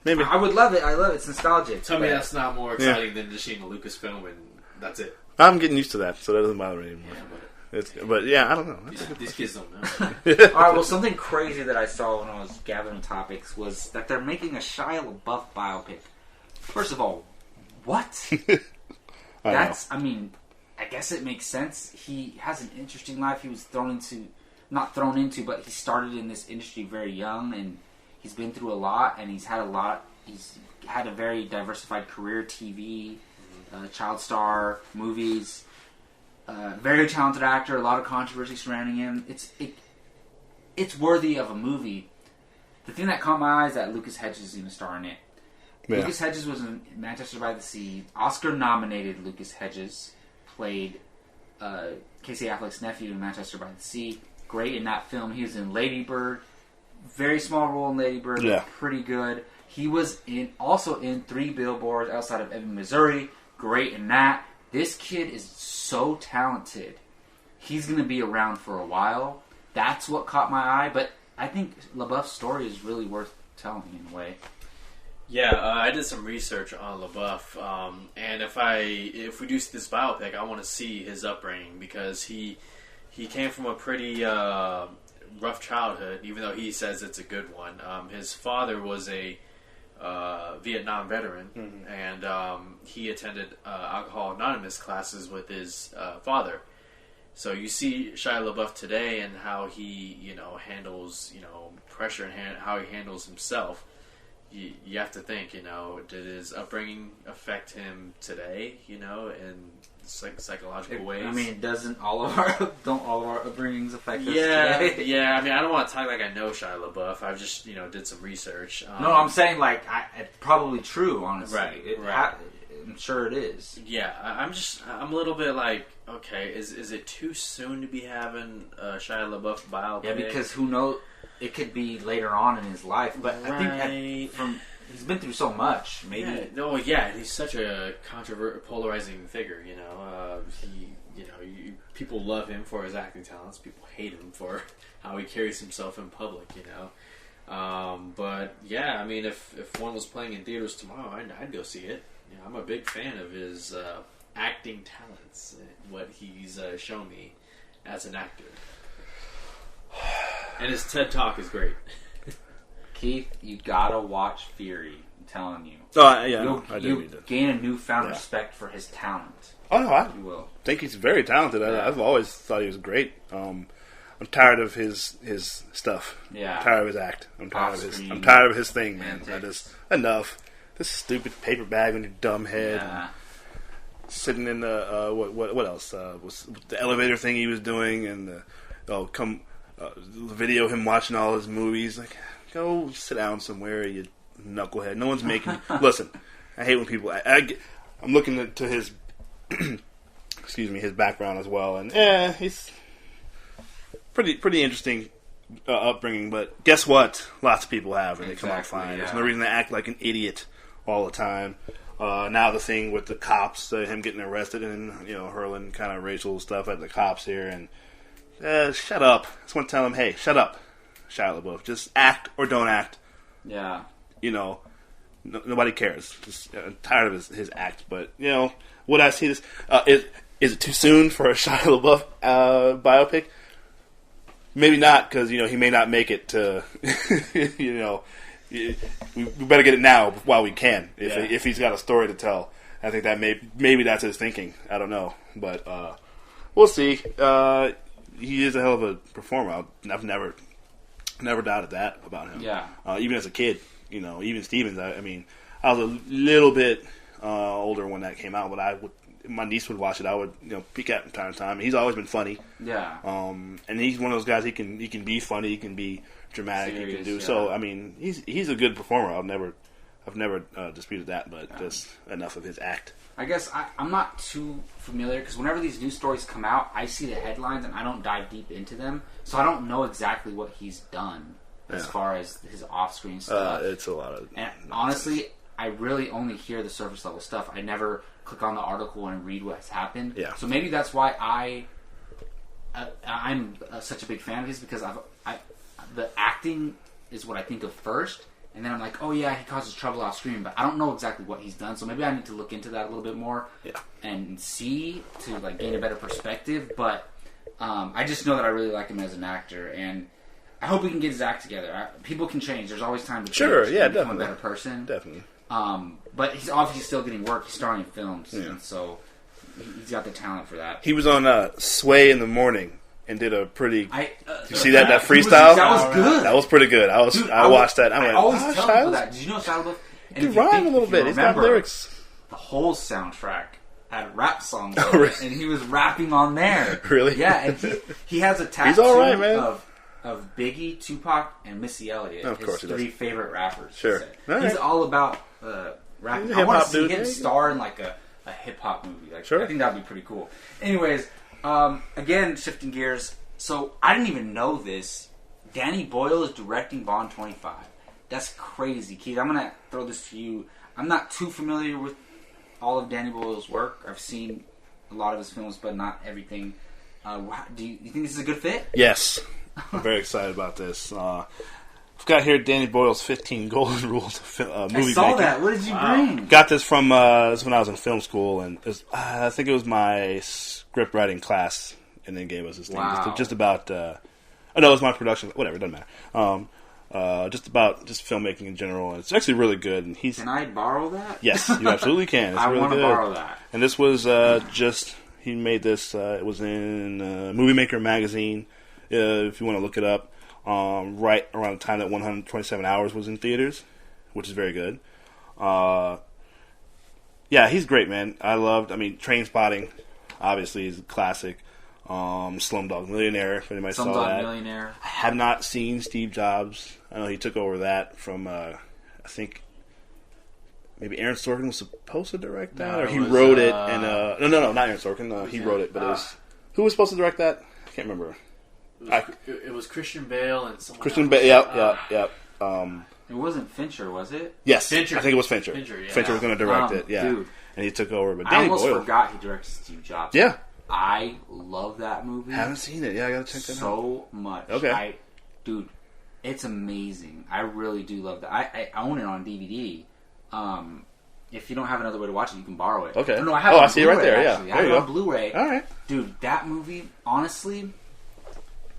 Maybe I would love it. I love it. It's nostalgic. Tell me that's not more exciting than just seeing a Lucasfilm and that's it. I'm getting used to that, so that doesn't bother me anymore. Yeah, but yeah, I don't know. These kids don't know. All right. Well, something crazy that I saw when I was gathering topics was that they're making a Shia LaBeouf biopic. First of all, what? I mean, I guess it makes sense. He has an interesting life. He was not thrown into, but he started in this industry very young, and he's been through a lot, and he's had a very diversified career, TV, child star, movies, very talented actor, a lot of controversy surrounding him. It's worthy of a movie. The thing that caught my eye is that Lucas Hedges is going to star in it. Yeah. Lucas Hedges was in Manchester by the Sea. Oscar-nominated Lucas Hedges played Casey Affleck's nephew in Manchester by the Sea. Great in that film. He was in Lady Bird. very small role in Lady Bird. Yeah. Pretty good. He was also in 3 Billboards Outside of Ebbing, Missouri. Great in that. This kid is so talented. He's going to be around for a while. That's what caught my eye. But I think LaBeouf's story is really worth telling in a way. Yeah, I did some research on LaBeouf, and if we do see this biopic, I want to see his upbringing because he came from a pretty rough childhood, even though he says it's a good one. His father was a Vietnam veteran, and he attended Alcohol Anonymous classes with his father. So you see Shia LaBeouf today and how he handles pressure and how he handles himself. You have to think, did his upbringing affect him today, in psychological ways? I mean, don't all of our upbringings affect us Yeah, today? yeah. I mean, I don't want to talk like I know Shia LaBeouf. I've just, did some research. No, I'm saying it's probably true, honestly. Right. I'm sure it is. Yeah, I'm a little bit like, okay, is it too soon to be having a Shia LaBeouf biopic? Yeah, because who knows? It could be later on in his life, but I think he's been through so much. Maybe. Yeah, he's such a polarizing figure. People love him for his acting talents. People hate him for how he carries himself in public. But yeah, I mean, if one was playing in theaters tomorrow, I'd go see it. I'm a big fan of his acting talents, what he's shown me as an actor. And his TED Talk is great. Keith, you gotta watch Fury. I'm telling you. Oh, yeah, I do You'll need to. gain a newfound respect for his talent. Oh, no, I You will. think he's very talented. I've always thought he was great. I'm tired of his stuff. Yeah. I'm tired of his act. I'm tired of his thing, man. Enough. This stupid paper bag on your dumb head. Yeah. Sitting in the what else was the elevator thing he was doing, and video him watching all his movies. Like, go sit down somewhere, you knucklehead. No one's making. Listen, I hate when people. I'm looking to his his background as well, and he's pretty interesting upbringing. But guess what? Lots of people have, and they come out fine. There's no reason to act like an idiot all the time. Now the thing with the cops, him getting arrested and hurling kind of racial stuff at the cops here, and shut up. I just want to tell him, hey, shut up, Shia LaBeouf. Just act or don't act. Yeah. Nobody cares. Just tired of his act. But would I see this? Is it too soon for a Shia LaBeouf biopic? Maybe not, because he may not make it to. We better get it now while we can. If he's got a story to tell, I think that maybe that's his thinking. I don't know, but we'll see. He is a hell of a performer. I've never doubted that about him. Yeah. Even as a kid, even Stevens. I mean, I was a little bit older when that came out, but my niece would watch it. I would peek at him from time to time. He's always been funny. Yeah. And he's one of those guys. He can be funny. He can be dramatic. Serious, he can do yeah. so. I mean, he's a good performer. I've never disputed that. But just enough of his act. I guess I'm not too familiar because whenever these news stories come out, I see the headlines and I don't dive deep into them, so I don't know exactly what he's done as far as his off-screen stuff. It's a lot of. And honestly, I really only hear the surface level stuff. I never click on the article and read what's happened. Yeah. So maybe that's why I'm such a big fan of his, because the acting is what I think of first. And then I'm like, oh yeah, he causes trouble off screen, but I don't know exactly what he's done. So maybe I need to look into that a little bit more and see to gain a better perspective. But I just know that I really like him as an actor, and I hope we can get his act together. People can change. There's always time to change. Sure, yeah, and become definitely. a better person. Definitely. But he's obviously still getting work. He's starring in films, Yeah. and so he's got the talent for that. He was on Sway in the Morning and did a pretty. Did you see that freestyle? That was good. That was pretty good. I watched that. I like, always oh, tell Shia people that. Did you know Shia LaBeouf? He can rhyme a little bit. He's got lyrics. The whole soundtrack had rap songs Oh, on it, really? and he was rapping on there. Really? Yeah, and he has a tattoo He's all right, man. of Biggie, Tupac, and Missy Elliott. Of course his he does. 3 favorite rappers. Sure. He said. All He's right. all about rapping. He's a I want to hip-hop see dude. him Yeah. star in a hip hop movie. Sure. I think that'd be pretty cool. Anyways, again, shifting gears. So I didn't even know this Danny Boyle is directing Bond 25. That's crazy, Keith. I'm gonna throw this to you. I'm not too familiar with all of Danny Boyle's work. I've seen a lot of his films, but not everything. Do you think this is a good fit? Yes. I'm very excited about this. I've got here Danny Boyle's 15 Golden Rules of movie I saw making. that. What did you bring? Got this from this when I was in film school, and it was, I think it was my script writing class, and then gave us this thing. Wow. Just about, oh no, it was my production, whatever, it doesn't matter. Just about filmmaking in general, and it's actually really good. And Can I borrow that? Yes, you absolutely can. It's I really want to good. borrow that. And this was he made this. It was in Movie Maker magazine. If you want to look it up, right around the time that 127 Hours was in theaters, which is very good. Yeah, he's great, man. Train Spotting, obviously, is a classic. Slumdog Millionaire, if anybody saw that. Slumdog Millionaire. I have not seen Steve Jobs. I know he took over that from, I think, maybe Aaron Sorkin was supposed to direct that, No, or he it was, wrote it. And no, not Aaron Sorkin. He wrote it, but it was who was supposed to direct that? I can't remember. It was Christian Bale and someone Christian else. Bale. Yep. It wasn't Fincher, was it? Yes, Fincher. I think it was Fincher. Fincher, yeah. Fincher was going to direct it. Yeah, Dude. and he took over. But I Danny almost Boyle. forgot he directed Steve Jobs. Yeah, I love that movie haven't seen it. Yeah, I got to check that out. so much. Okay. Dude, it's amazing. I really do love that. I own it on DVD. If you don't have another way to watch it, you can borrow it. Okay. No, I have Oh, it on I see it right Blu-ray, there, yeah. actually. I There have you it go. on Blu-ray. All right. Dude, that movie, honestly,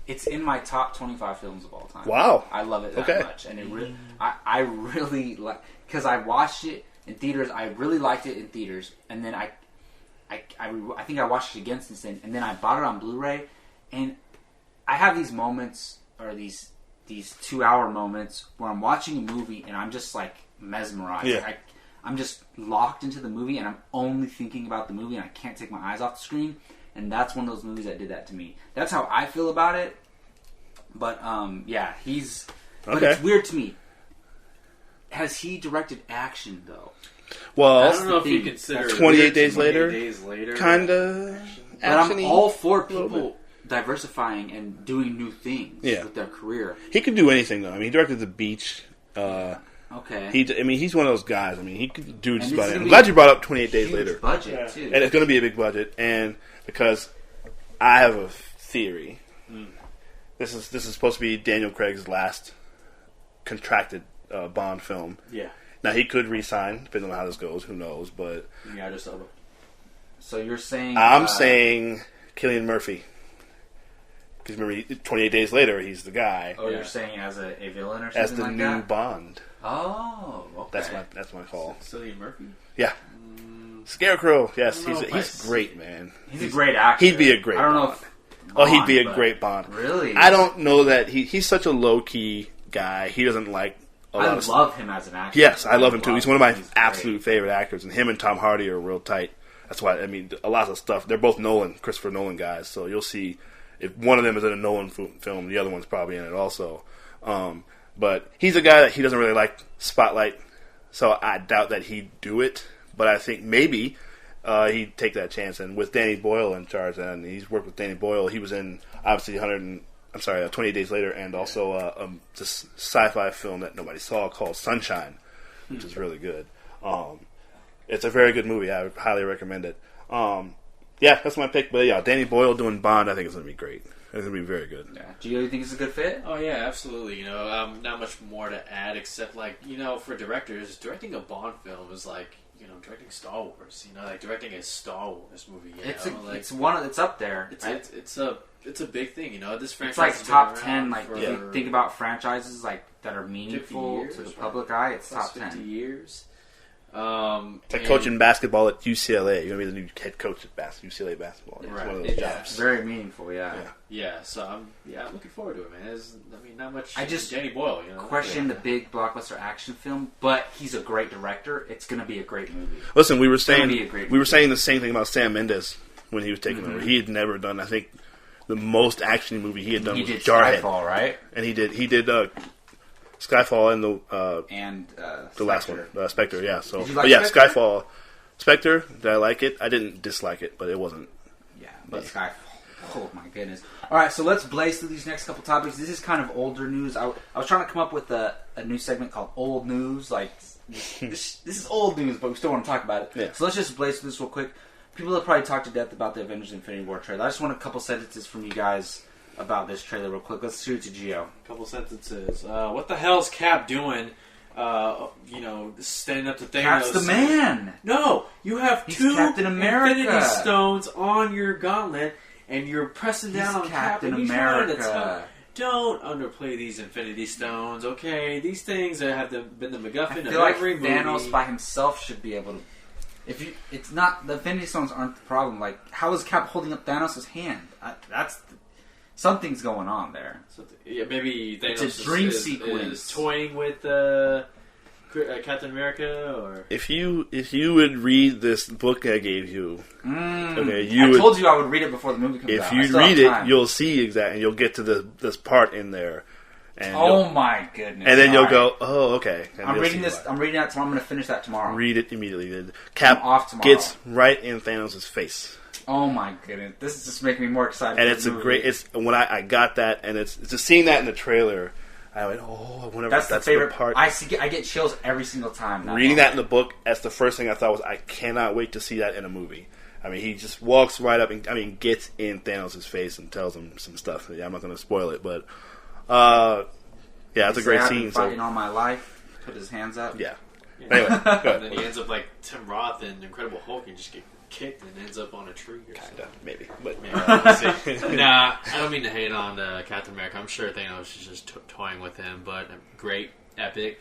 it's in my top 25 films of all time. Wow. I love it that Okay. much. And I really like, because I watched it in theaters. I really liked it in theaters. And then I think I watched it again since then. And then I bought it on Blu-ray. And I have these moments, or these 2-hour moments, where I'm watching a movie and I'm just like mesmerized. Yeah. I'm just locked into the movie and I'm only thinking about the movie and I can't take my eyes off the screen. And that's one of those movies that did that to me. That's how I feel about it. But yeah, But Okay. it's weird to me. Has he directed action though? Well, I don't know if the you thing. consider That's 28 Days 28 Later? Days later. kind of. But I'm all for little people diversifying and doing new things Yeah. with their career. He could do anything though. I mean, he directed The Beach. Okay. He's one of those guys. I mean, he could do just And about this is it. I'm gonna glad be you brought up 28 Days Huge Later. budget too. And it's going to be a big budget, and because I have a theory, this is supposed to be Daniel Craig's last contracted Bond film. Yeah. Now he could re-sign, depending on how this goes. Who knows? But Yeah, just over. So you're saying I'm saying Cillian Murphy, because remember, 28 Days Later, he's the guy Oh, Yeah. you're saying as a villain or something as the like new that? Bond. Oh, okay. That's my call. Cillian Murphy? Yeah, Scarecrow. Yes, I don't know if I he's great, man. He's a great actor. He'd be a great I don't know Bond. if Oh, he'd be a Bond, great Bond. Really? I don't know that he's such a low key guy. He doesn't like a lot I of love him as an actor. Yes, I love him too. He's one of my He's great. absolute favorite actors, and him and Tom Hardy are real tight. That's why a lot of stuff. They're both Christopher Nolan guys. So you'll see if one of them is in a Nolan film, the other one's probably in it also. But he's a guy that he doesn't really like spotlight, so I doubt that he'd do it. But I think maybe he'd take that chance. And with Danny Boyle in charge, and he's worked with Danny Boyle. He was in obviously 28 Days Later, and also this sci-fi film that nobody saw called Sunshine, which is really good. It's a very good movie. I would highly recommend it. Yeah, that's my pick. But yeah, Danny Boyle doing Bond, I think it's going to be great. It's going to be very good. Yeah. Do you think it's a good fit? Oh yeah, absolutely. Not much more to add except for directors, directing a Bond film is like directing Star Wars. Like directing a Star Wars movie. It's up there. It's a big thing. This franchise It's like has been top around 10. Like for if you think about franchises like that are 50 meaningful years, to the right? public eye, it's plus top 50 10. years. It's like coaching basketball at UCLA. You're going to be the new head coach at UCLA basketball. It's Right. one of those It's jobs. very meaningful. Yeah. Yeah, so I'm looking forward to it, man. Not much. I just Danny Boyle, Question the big blockbuster action film, but he's a great director. It's going to be a great movie. Listen, we were gonna saying be a great we were movie. saying the same thing about Sam Mendes when he was taking over. He had never done. I think the most action movie he had done He was did Jarhead, Skyfall, right? and he did Skyfall and And the last one, Spectre. Yeah. So, Did you but like yeah, Spectre? Skyfall, Spectre. Did I like it? I didn't dislike it, but it wasn't. Yeah, but Skyfall. Oh my goodness! All right, so let's blaze through these next couple topics. This is kind of older news. I was trying to come up with a new segment called Old News. Like this is old news, but we still want to talk about it. Yeah. So let's just blaze through this real quick. People have probably talked to death about the Avengers Infinity War trailer. I just want a couple sentences from you guys about this trailer real quick. Let's shoot it to Gio. Couple sentences. What the hell's Cap doing? Standing up to Thanos. Cap's the man. No, you have He's two Captain America. Infinity Stones on your gauntlet, and you're pressing down on He's Cap. Captain And you're trying to America. don't underplay these Infinity Stones, okay? These things that have been the I MacGuffin of feel like every movie. Thanos by himself should be able to. It's not the Infinity Stones aren't the problem. Like, how is Cap holding up Thanos' hand? Something's going on there. So, yeah, maybe Thanos It's a dream is sequence. toying with Captain America, or If you would read this book I gave you, okay, I told you I would read it before the movie comes out. if I you still read have it, time. you'll see exactly. You'll get to this part in there, and Oh my goodness! and then you'll All go, right. oh, okay. And I'm you'll reading see this. why. I'm reading that tomorrow. I'm going to finish that tomorrow. Read it immediately. Cap I'm off tomorrow. gets right in Thanos' face. Oh my goodness! This is just making me more excited. And for it's the a movie. great. It's when I got that, and it's just seeing that in the trailer. I went, oh, I wonder if That's the favorite part. I get chills every single time. Reading that in the book, that's the first thing I thought was, I cannot wait to see that in a movie. I mean, he just walks right up and gets in Thanos' face and tells him some stuff. Yeah, I'm not going to spoil it, but yeah, it's a great I've scene. been fighting all my life. Put his hands up. Yeah. Anyway, go and then ahead. he ends up like Tim Roth in Incredible Hulk and just get kicked and ends up on a tree or something. Kinda, maybe, but Maybe, we'll see. Nah, I don't mean to hate on Captain America. I'm sure Thanos is just toying with him, but great, epic.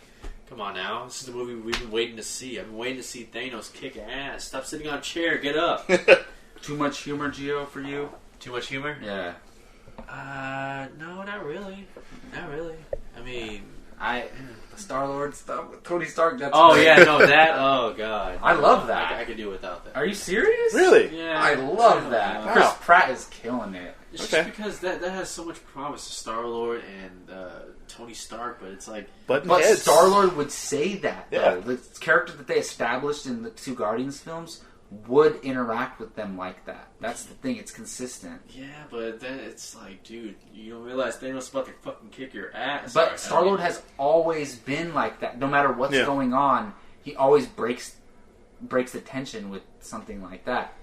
Come on now, this is the movie we've been waiting to see. I've been waiting to see Thanos kick ass. Stop sitting on a chair, get up. Too much humor, Gio, for you? Too much humor? Yeah. No, not really. Not really. I mean, The Star-Lord stuff with Tony Stark. That's oh great. yeah, no, that. Oh god, I love that. I could do without that. Are you serious? really? Yeah, I love that. Wow. Chris Pratt is killing it. It's Okay. just because that has so much promise to Star Lord and Tony Stark, but it's like But But Star-Lord would say that, Yeah. though. The character that they established in the two Guardians films would interact with them like that. That's the thing. It's consistent. yeah, but then it's like, dude, you don't realize Thanos about to fucking kick your ass. But Right? Star-Lord has always been like that. No matter what's Yeah. going on, he always breaks the tension with something like that.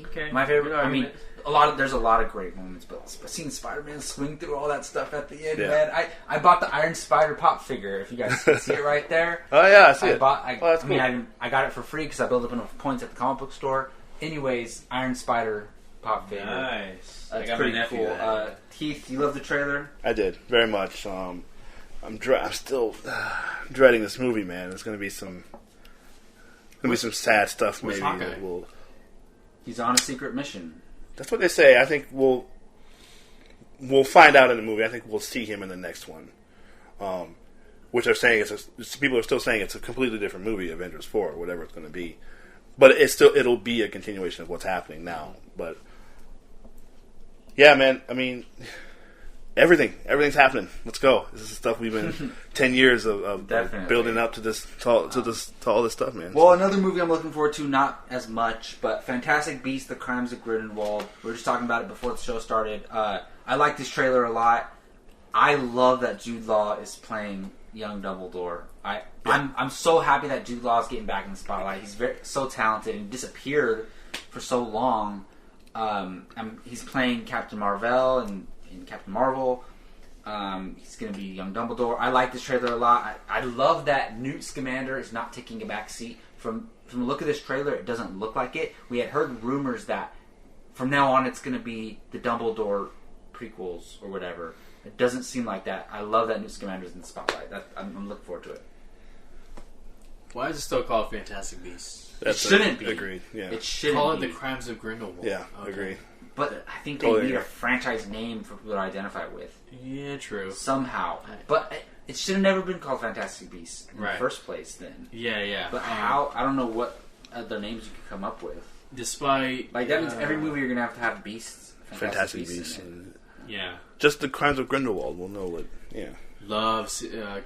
okay. My favorite. Good I mean, argument. there's a lot of great moments, but seeing Spider-Man swing through all that stuff at the end, Yeah. man. I bought the Iron Spider pop figure. If you guys can see it right there. Oh yeah, I see it. I Oh, that's mean, cool. I got it for free because I built up enough points at the comic book store. Anyways, Iron Spider pop figure. nice. I That's got pretty my nephew cool. that. Keith, you love the trailer? I did very much. I'm still dreading this movie, man. There's gonna be some sad stuff. Where's Maybe Hawkeye? that will. He's on a secret mission. That's what they say. I think we'll find out in the movie. I think we'll see him in the next one. Which are saying people are still saying it's a completely different movie, Avengers 4 or whatever it's going to be. But it'll be a continuation of what's happening now. But yeah, man. I mean, everything's happening. Let's go. This is stuff we've been 10 years of Definitely. building up to all this stuff, man. Well, another movie I'm looking forward to, not as much, but Fantastic Beasts: The Crimes of Grindelwald. We were just talking about it before the show started. I like this trailer a lot. I love that Jude Law is playing young Dumbledore. I'm so happy that Jude Law is getting back in the spotlight. He's so talented and disappeared for so long. He's playing Captain Marvel and in Captain Marvel. He's going to be young Dumbledore. I like this trailer a lot. I love that Newt Scamander is not taking a back seat. From the look of this trailer, it doesn't look like it. We had heard rumors that from now on it's going to be the Dumbledore prequels or whatever. It doesn't seem like that. I love that Newt Scamander's in the spotlight. I'm looking forward to it. Why is it still called Fantastic Beasts? It shouldn't be. Agreed. Yeah. It shouldn't Call it be. The Crimes of Grindelwald. Yeah. Okay. Agree. But I think they Totally need a agree. franchise name for people to identify with. Yeah, true. Somehow. But it should have never been called Fantastic Beasts in Right. the first place then. Yeah, yeah. But how? I don't know what other names you could come up with. Despite Like, that means every movie you're going to have beasts. Fantastic Beasts. in it. Yeah. Just the Crimes of Grindelwald. We'll know what. Yeah.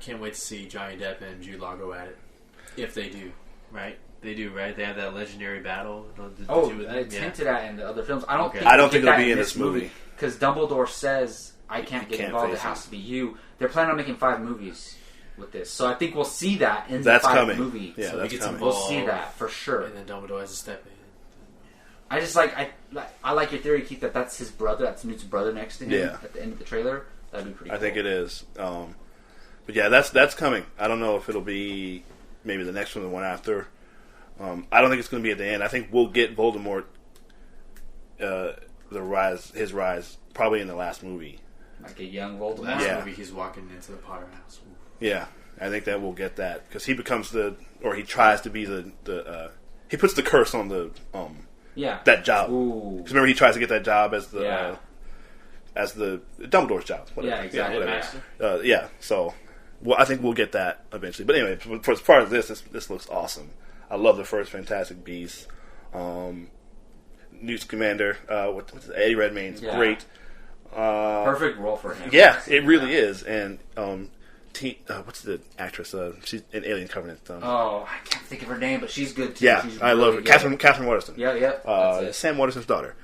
Can't wait to see Johnny Depp and Jude Law go at it. If they do. Right? They do, right? They have that legendary battle. The Oh, two of them? it's Yeah. hinted at in the other films. I don't Okay. think I don't we'll think get it'll that be in this movie. because Dumbledore says I can't get Can't involved. It face has it. to be you. They're planning on making 5 movies with this, so I think we'll see that in That's the 5 coming. movie. Yeah, So he that's gets coming. We'll involved. see that for sure. And then Dumbledore has to step in. I just like I like your theory, Keith, that that's his brother. That's Newt's brother next to him. Yeah. At the end of the trailer, that'd be pretty. I cool. think it is. But yeah, that's coming. I don't know if it'll be maybe the next one, the one after. I don't think it's going to be at the end. I think we'll get Voldemort, his rise, probably in the last movie. Like a young Voldemort. Last Yeah. movie, he's walking into the Potter house. Ooh. Yeah, I think that we'll get that because he becomes he tries to be he puts the curse on the Yeah. that job. Ooh. 'Cause remember, he tries to get that job as the Yeah. Dumbledore's job. Whatever. Yeah, exactly. whatever. Yeah. So, I think we'll get that eventually. But anyway, for as far as this looks awesome. I love the first Fantastic Beasts. Newt Scamander, what's it? Eddie Redmayne's Yeah. great. Perfect role for him. Yeah, it really is. And what's the actress? She's in Alien Covenant. Oh, I can't think of her name, but she's good too. yeah, She's I love her. really good. Catherine Waterston. Yeah, that's it. Sam Waterston's daughter.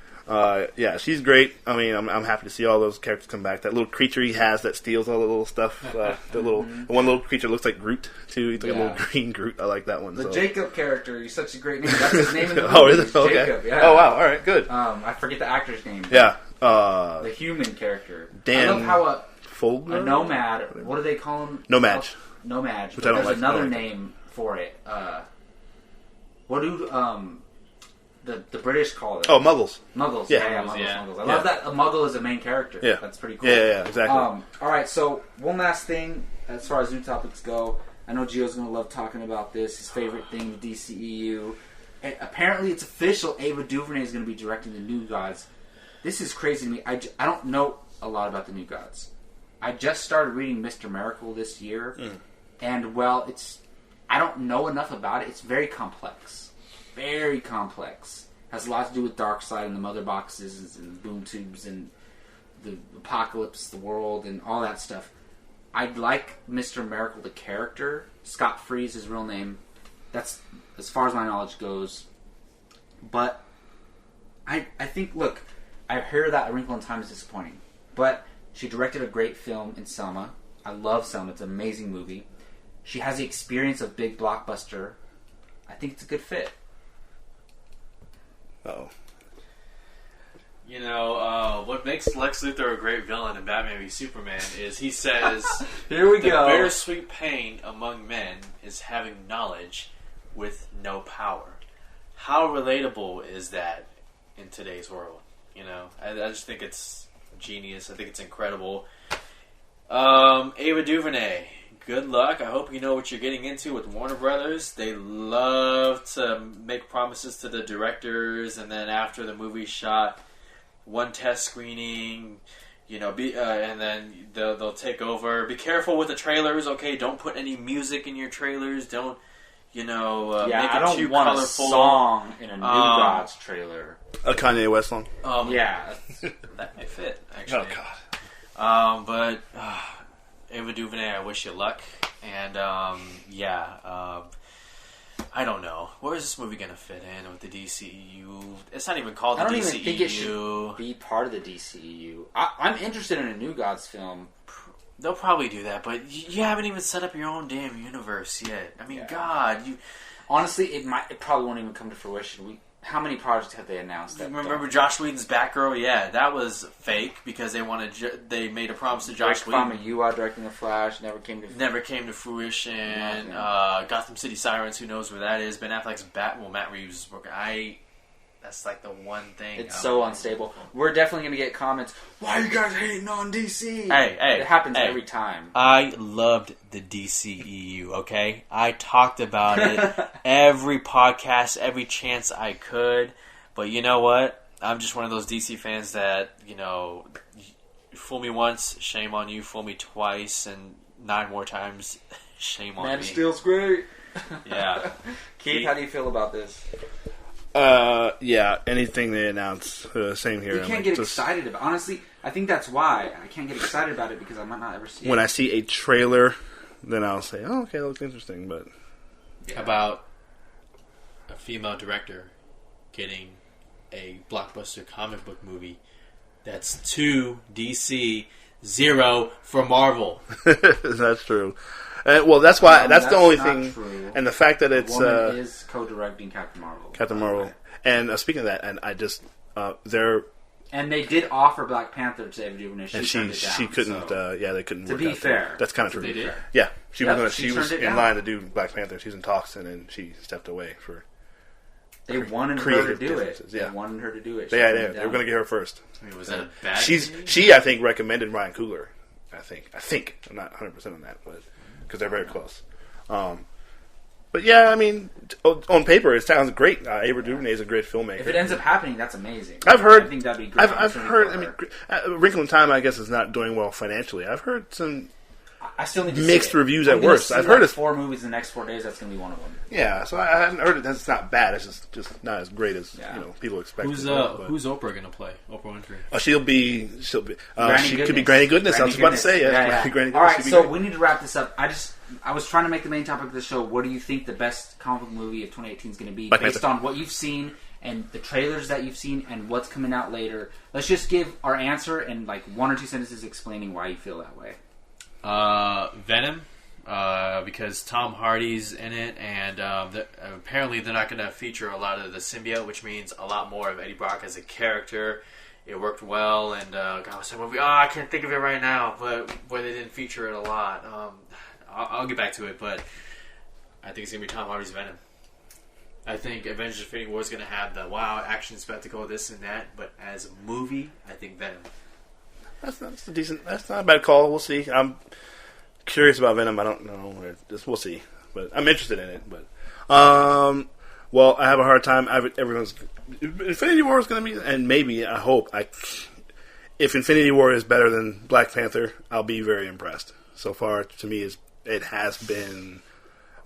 Yeah, she's great. I mean, I'm happy to see all those characters come back. That little creature he has that steals all the little stuff. The one little creature looks like Groot too. He's like a little green Groot. I like that one. The so. Jacob character, he's such a great name. That's his name in the movie. Oh, is it? It's Okay. Jacob, yeah. Oh, wow. All right, good. I forget the actor's name. Yeah. The human character. Dan I love how Fogler? a nomad, what do they call him? Nomad. Nomad. Which I don't There's like. another I don't like name for it. What do the British call it? Oh, Muggles. Muggles. Yeah. Yeah, Muggles, yeah. Muggles. I love that a Muggle is a main character. Yeah. That's pretty cool. Yeah, exactly. All right, so one last thing as far as new topics go. I know Gio's going to love talking about this. His favorite thing, the DCEU. And apparently, it's official. Ava DuVernay is going to be directing the New Gods. This is crazy to me. I don't know a lot about the New Gods. I just started reading Mr. Miracle this year, and well, I don't know enough about it. It's very complex. Very complex. Has a lot to do with Darkseid and the mother boxes and boom tubes and the apocalypse, the world, and all that stuff. I like Mr. Miracle, the character. Scott Free's his real name. That's as far as my knowledge goes. But I think, look, I hear that A Wrinkle in Time is disappointing. But she directed a great film in Selma. I love Selma. It's an amazing movie. She has the experience of big blockbuster. I think it's a good fit. Oh. You know, what makes Lex Luthor a great villain in Batman v Superman is he says, Here we the go. bittersweet pain among men is having knowledge with no power. How relatable is that in today's world? You know, I just think it's genius. I think it's incredible. Ava DuVernay, good luck. I hope you know what you're getting into with Warner Brothers. They love to make promises to the directors, and then after the movie's shot, one test screening, you know, and then they'll take over. Be careful with the trailers, okay? Don't put any music in your trailers. Don't, make I it don't too want colorful. a song in a New Gods trailer. A Kanye West song. Yeah. That may fit, actually. Oh, God. But Ava DuVernay, I wish you luck. And I don't know. Where is this movie going to fit in with the DCEU? It's not even called the I don't DCEU. even think it should be part of the DCEU. I'm interested in a New Gods film. They'll probably do that, but you haven't even set up your own damn universe yet. I mean, God, you Honestly, it probably won't even come to fruition. How many projects have they announced? That remember Josh Whedon's Batgirl? Yeah, that was fake because they made a promise to Josh Whedon. Famuyiwa directing The Flash never came to fruition. Nothing. Gotham City Sirens, who knows where that is? Ben Affleck's Matt Reeves is working. That's like the one thing. It's so unstable. We're definitely going to get comments. Why are you guys hating on DC? Hey, it happens every time. I loved the DCEU, okay? I talked about it every podcast, every chance I could. But you know what? I'm just one of those DC fans that, fool me once, shame on you. Fool me twice, and 9 more times, shame on Man me. of Steel's great. Yeah. Keith, how do you feel about this? Yeah, anything they announce, same here. You can't get excited about. Honestly, I think that's why I can't get excited about it because I might not ever see it. When I see a trailer, then I'll say, "Oh, okay, that looks interesting." But About a female director getting a blockbuster comic book movie that's 2 DC, 0 for Marvel. That's true. Well, that's why. That's the only not thing. true. And the fact that The it's woman is co-directing Captain Marvel. Captain Marvel. And speaking of that, and I just they're And they did offer Black Panther to Ava DuVernay. and She turned it down. she couldn't. so- Yeah, they couldn't. To work be out fair. there. That's kind of true. They did? Yeah, she Yep, was. she She was turned it in down. line to do Black Panther. She's in talks, and then she stepped away for. They wanted her to creative do it. differences, yeah. They wanted her to do it. They were going to get her first. I mean, was that a bad thing? She I think recommended Ryan Coogler. I think I'm not 100% on that, but because they're very close. But yeah, I mean, on paper it sounds great. Ava DuVernay is a great filmmaker. If it ends up happening, that's amazing. I've heard. I think that'd be great. I've heard. I mean, Wrinkle in Time, I guess, is not doing well financially. I've heard some. I still need to mixed see it. reviews I'm at gonna worst. see I've heard like it's 4 movies in the next 4 days. That's going to be one of them. Yeah, so I haven't heard it. That's not bad. It's just not as great as Yeah. people expect. Who's but- Oprah going to play? Oprah Winfrey. Oh, she'll be. Granny She could be Goodness. Granny Goodness. I Granny was about to Goodness. say Yeah. Granny Goodness. All right, she'd be so great. we need to wrap this up. I was trying to make the main topic of the show. What do you think the best comic book movie of 2018 is going to be, Black based Panther. on what you've seen and the trailers that you've seen and what's coming out later? Let's just give our answer in like 1 or 2 sentences explaining why you feel that way. Venom, because Tom Hardy's in it, and apparently they're not going to feature a lot of the symbiote, which means a lot more of Eddie Brock as a character. It worked well, and God, what's that movie? I can't think of it right now, but where they didn't feature it a lot. I'll get back to it, but I think it's going to be Tom Hardy's Venom. I think Avengers Infinity War is going to have the wow action spectacle, this and that, but as a movie, I think Venom. That's a decent. That's not a bad call. We'll see. I'm curious about Venom. I don't know. We'll see. But I'm interested in it. But well, I have a hard time. Everyone's Infinity War is going to be, and maybe I hope if Infinity War is better than Black Panther, I'll be very impressed. So far, to me, it has been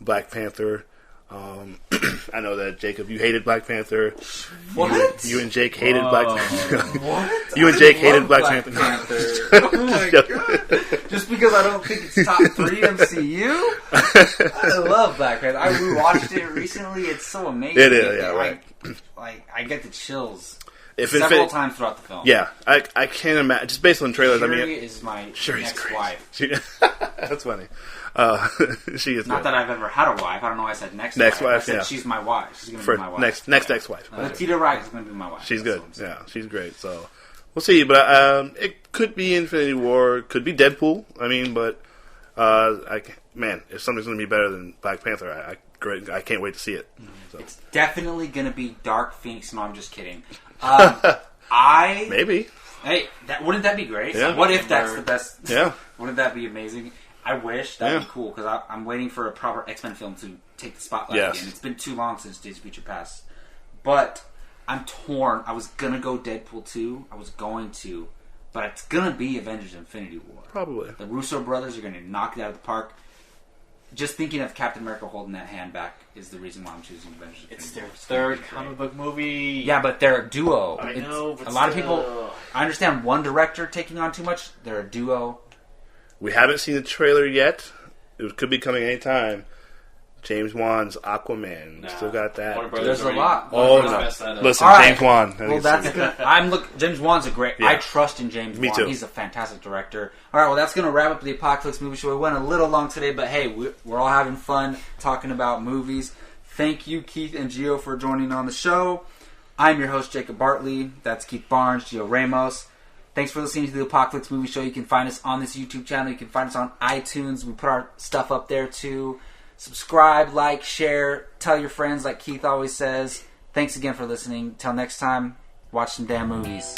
Black Panther. I know that Jacob, you hated Black Panther. What? You and Jake hated Black Panther. What? You and I Jake love hated Black Panther. Oh my god! Just because I don't think it's top 3 MCU, I love Black Panther. I rewatched it recently. It's so amazing. It is, yeah, right. I get the chills If several Infin- times throughout the film. Yeah, I can't imagine. Just based on trailers, Shuri I mean, is my Shuri's next great. wife. That's funny. She is Not good. that I've ever had a wife. I don't know why I said next Next wife. I wife, said yeah. she's my wife. She's going to For be my wife. next ex-wife. Tita Wright is going to be my wife. She's That's good. what I'm saying. Yeah, she's great. So we'll see. But it could be Infinity War. Could be Deadpool. I mean, but if something's going to be better than Black Panther, I can't wait to see it. So. It's definitely going to be Dark Phoenix. No, I'm just kidding. Maybe. Hey, wouldn't that be great? Yeah. What if that's the best? Yeah. Wouldn't that be amazing? I wish that'd Yeah. be cool because I'm waiting for a proper X-Men film to take the spotlight Yes. again. It's been too long since Days of Future Past, but I'm torn. I was gonna go Deadpool 2. I was going to, but it's gonna be Avengers: Infinity War. Probably. The Russo brothers are gonna knock it out of the park. Just thinking of Captain America holding that hand back is the reason why I'm choosing Avengers: Infinity It's War. their gonna third be great. comic book movie. Yeah, but they're a duo. I know, but a lot of still. people. I understand one director taking on too much. They're a duo. We haven't seen the trailer yet. It could be coming anytime. James Wan's Aquaman. Nah. Still got that. Warner Brothers There's a already- lot. Warner Oh, Brothers no. messed that up. Listen, All right. James Wan. Well, that's good. James Wan's a great. Yeah. I trust in James Me Wan. too. He's a fantastic director. All right, well, that's going to wrap up the Apocalypse Movie Show. We went a little long today, but hey, we're all having fun talking about movies. Thank you, Keith and Gio, for joining on the show. I'm your host, Jacob Bartley. That's Keith Barnes, Gio Ramos. Thanks for listening to the Apocalypse Movie Show. You can find us on this YouTube channel. You can find us on iTunes. We put our stuff up there too. Subscribe, like, share, tell your friends like Keith always says. Thanks again for listening. Till next time, watch some damn movies.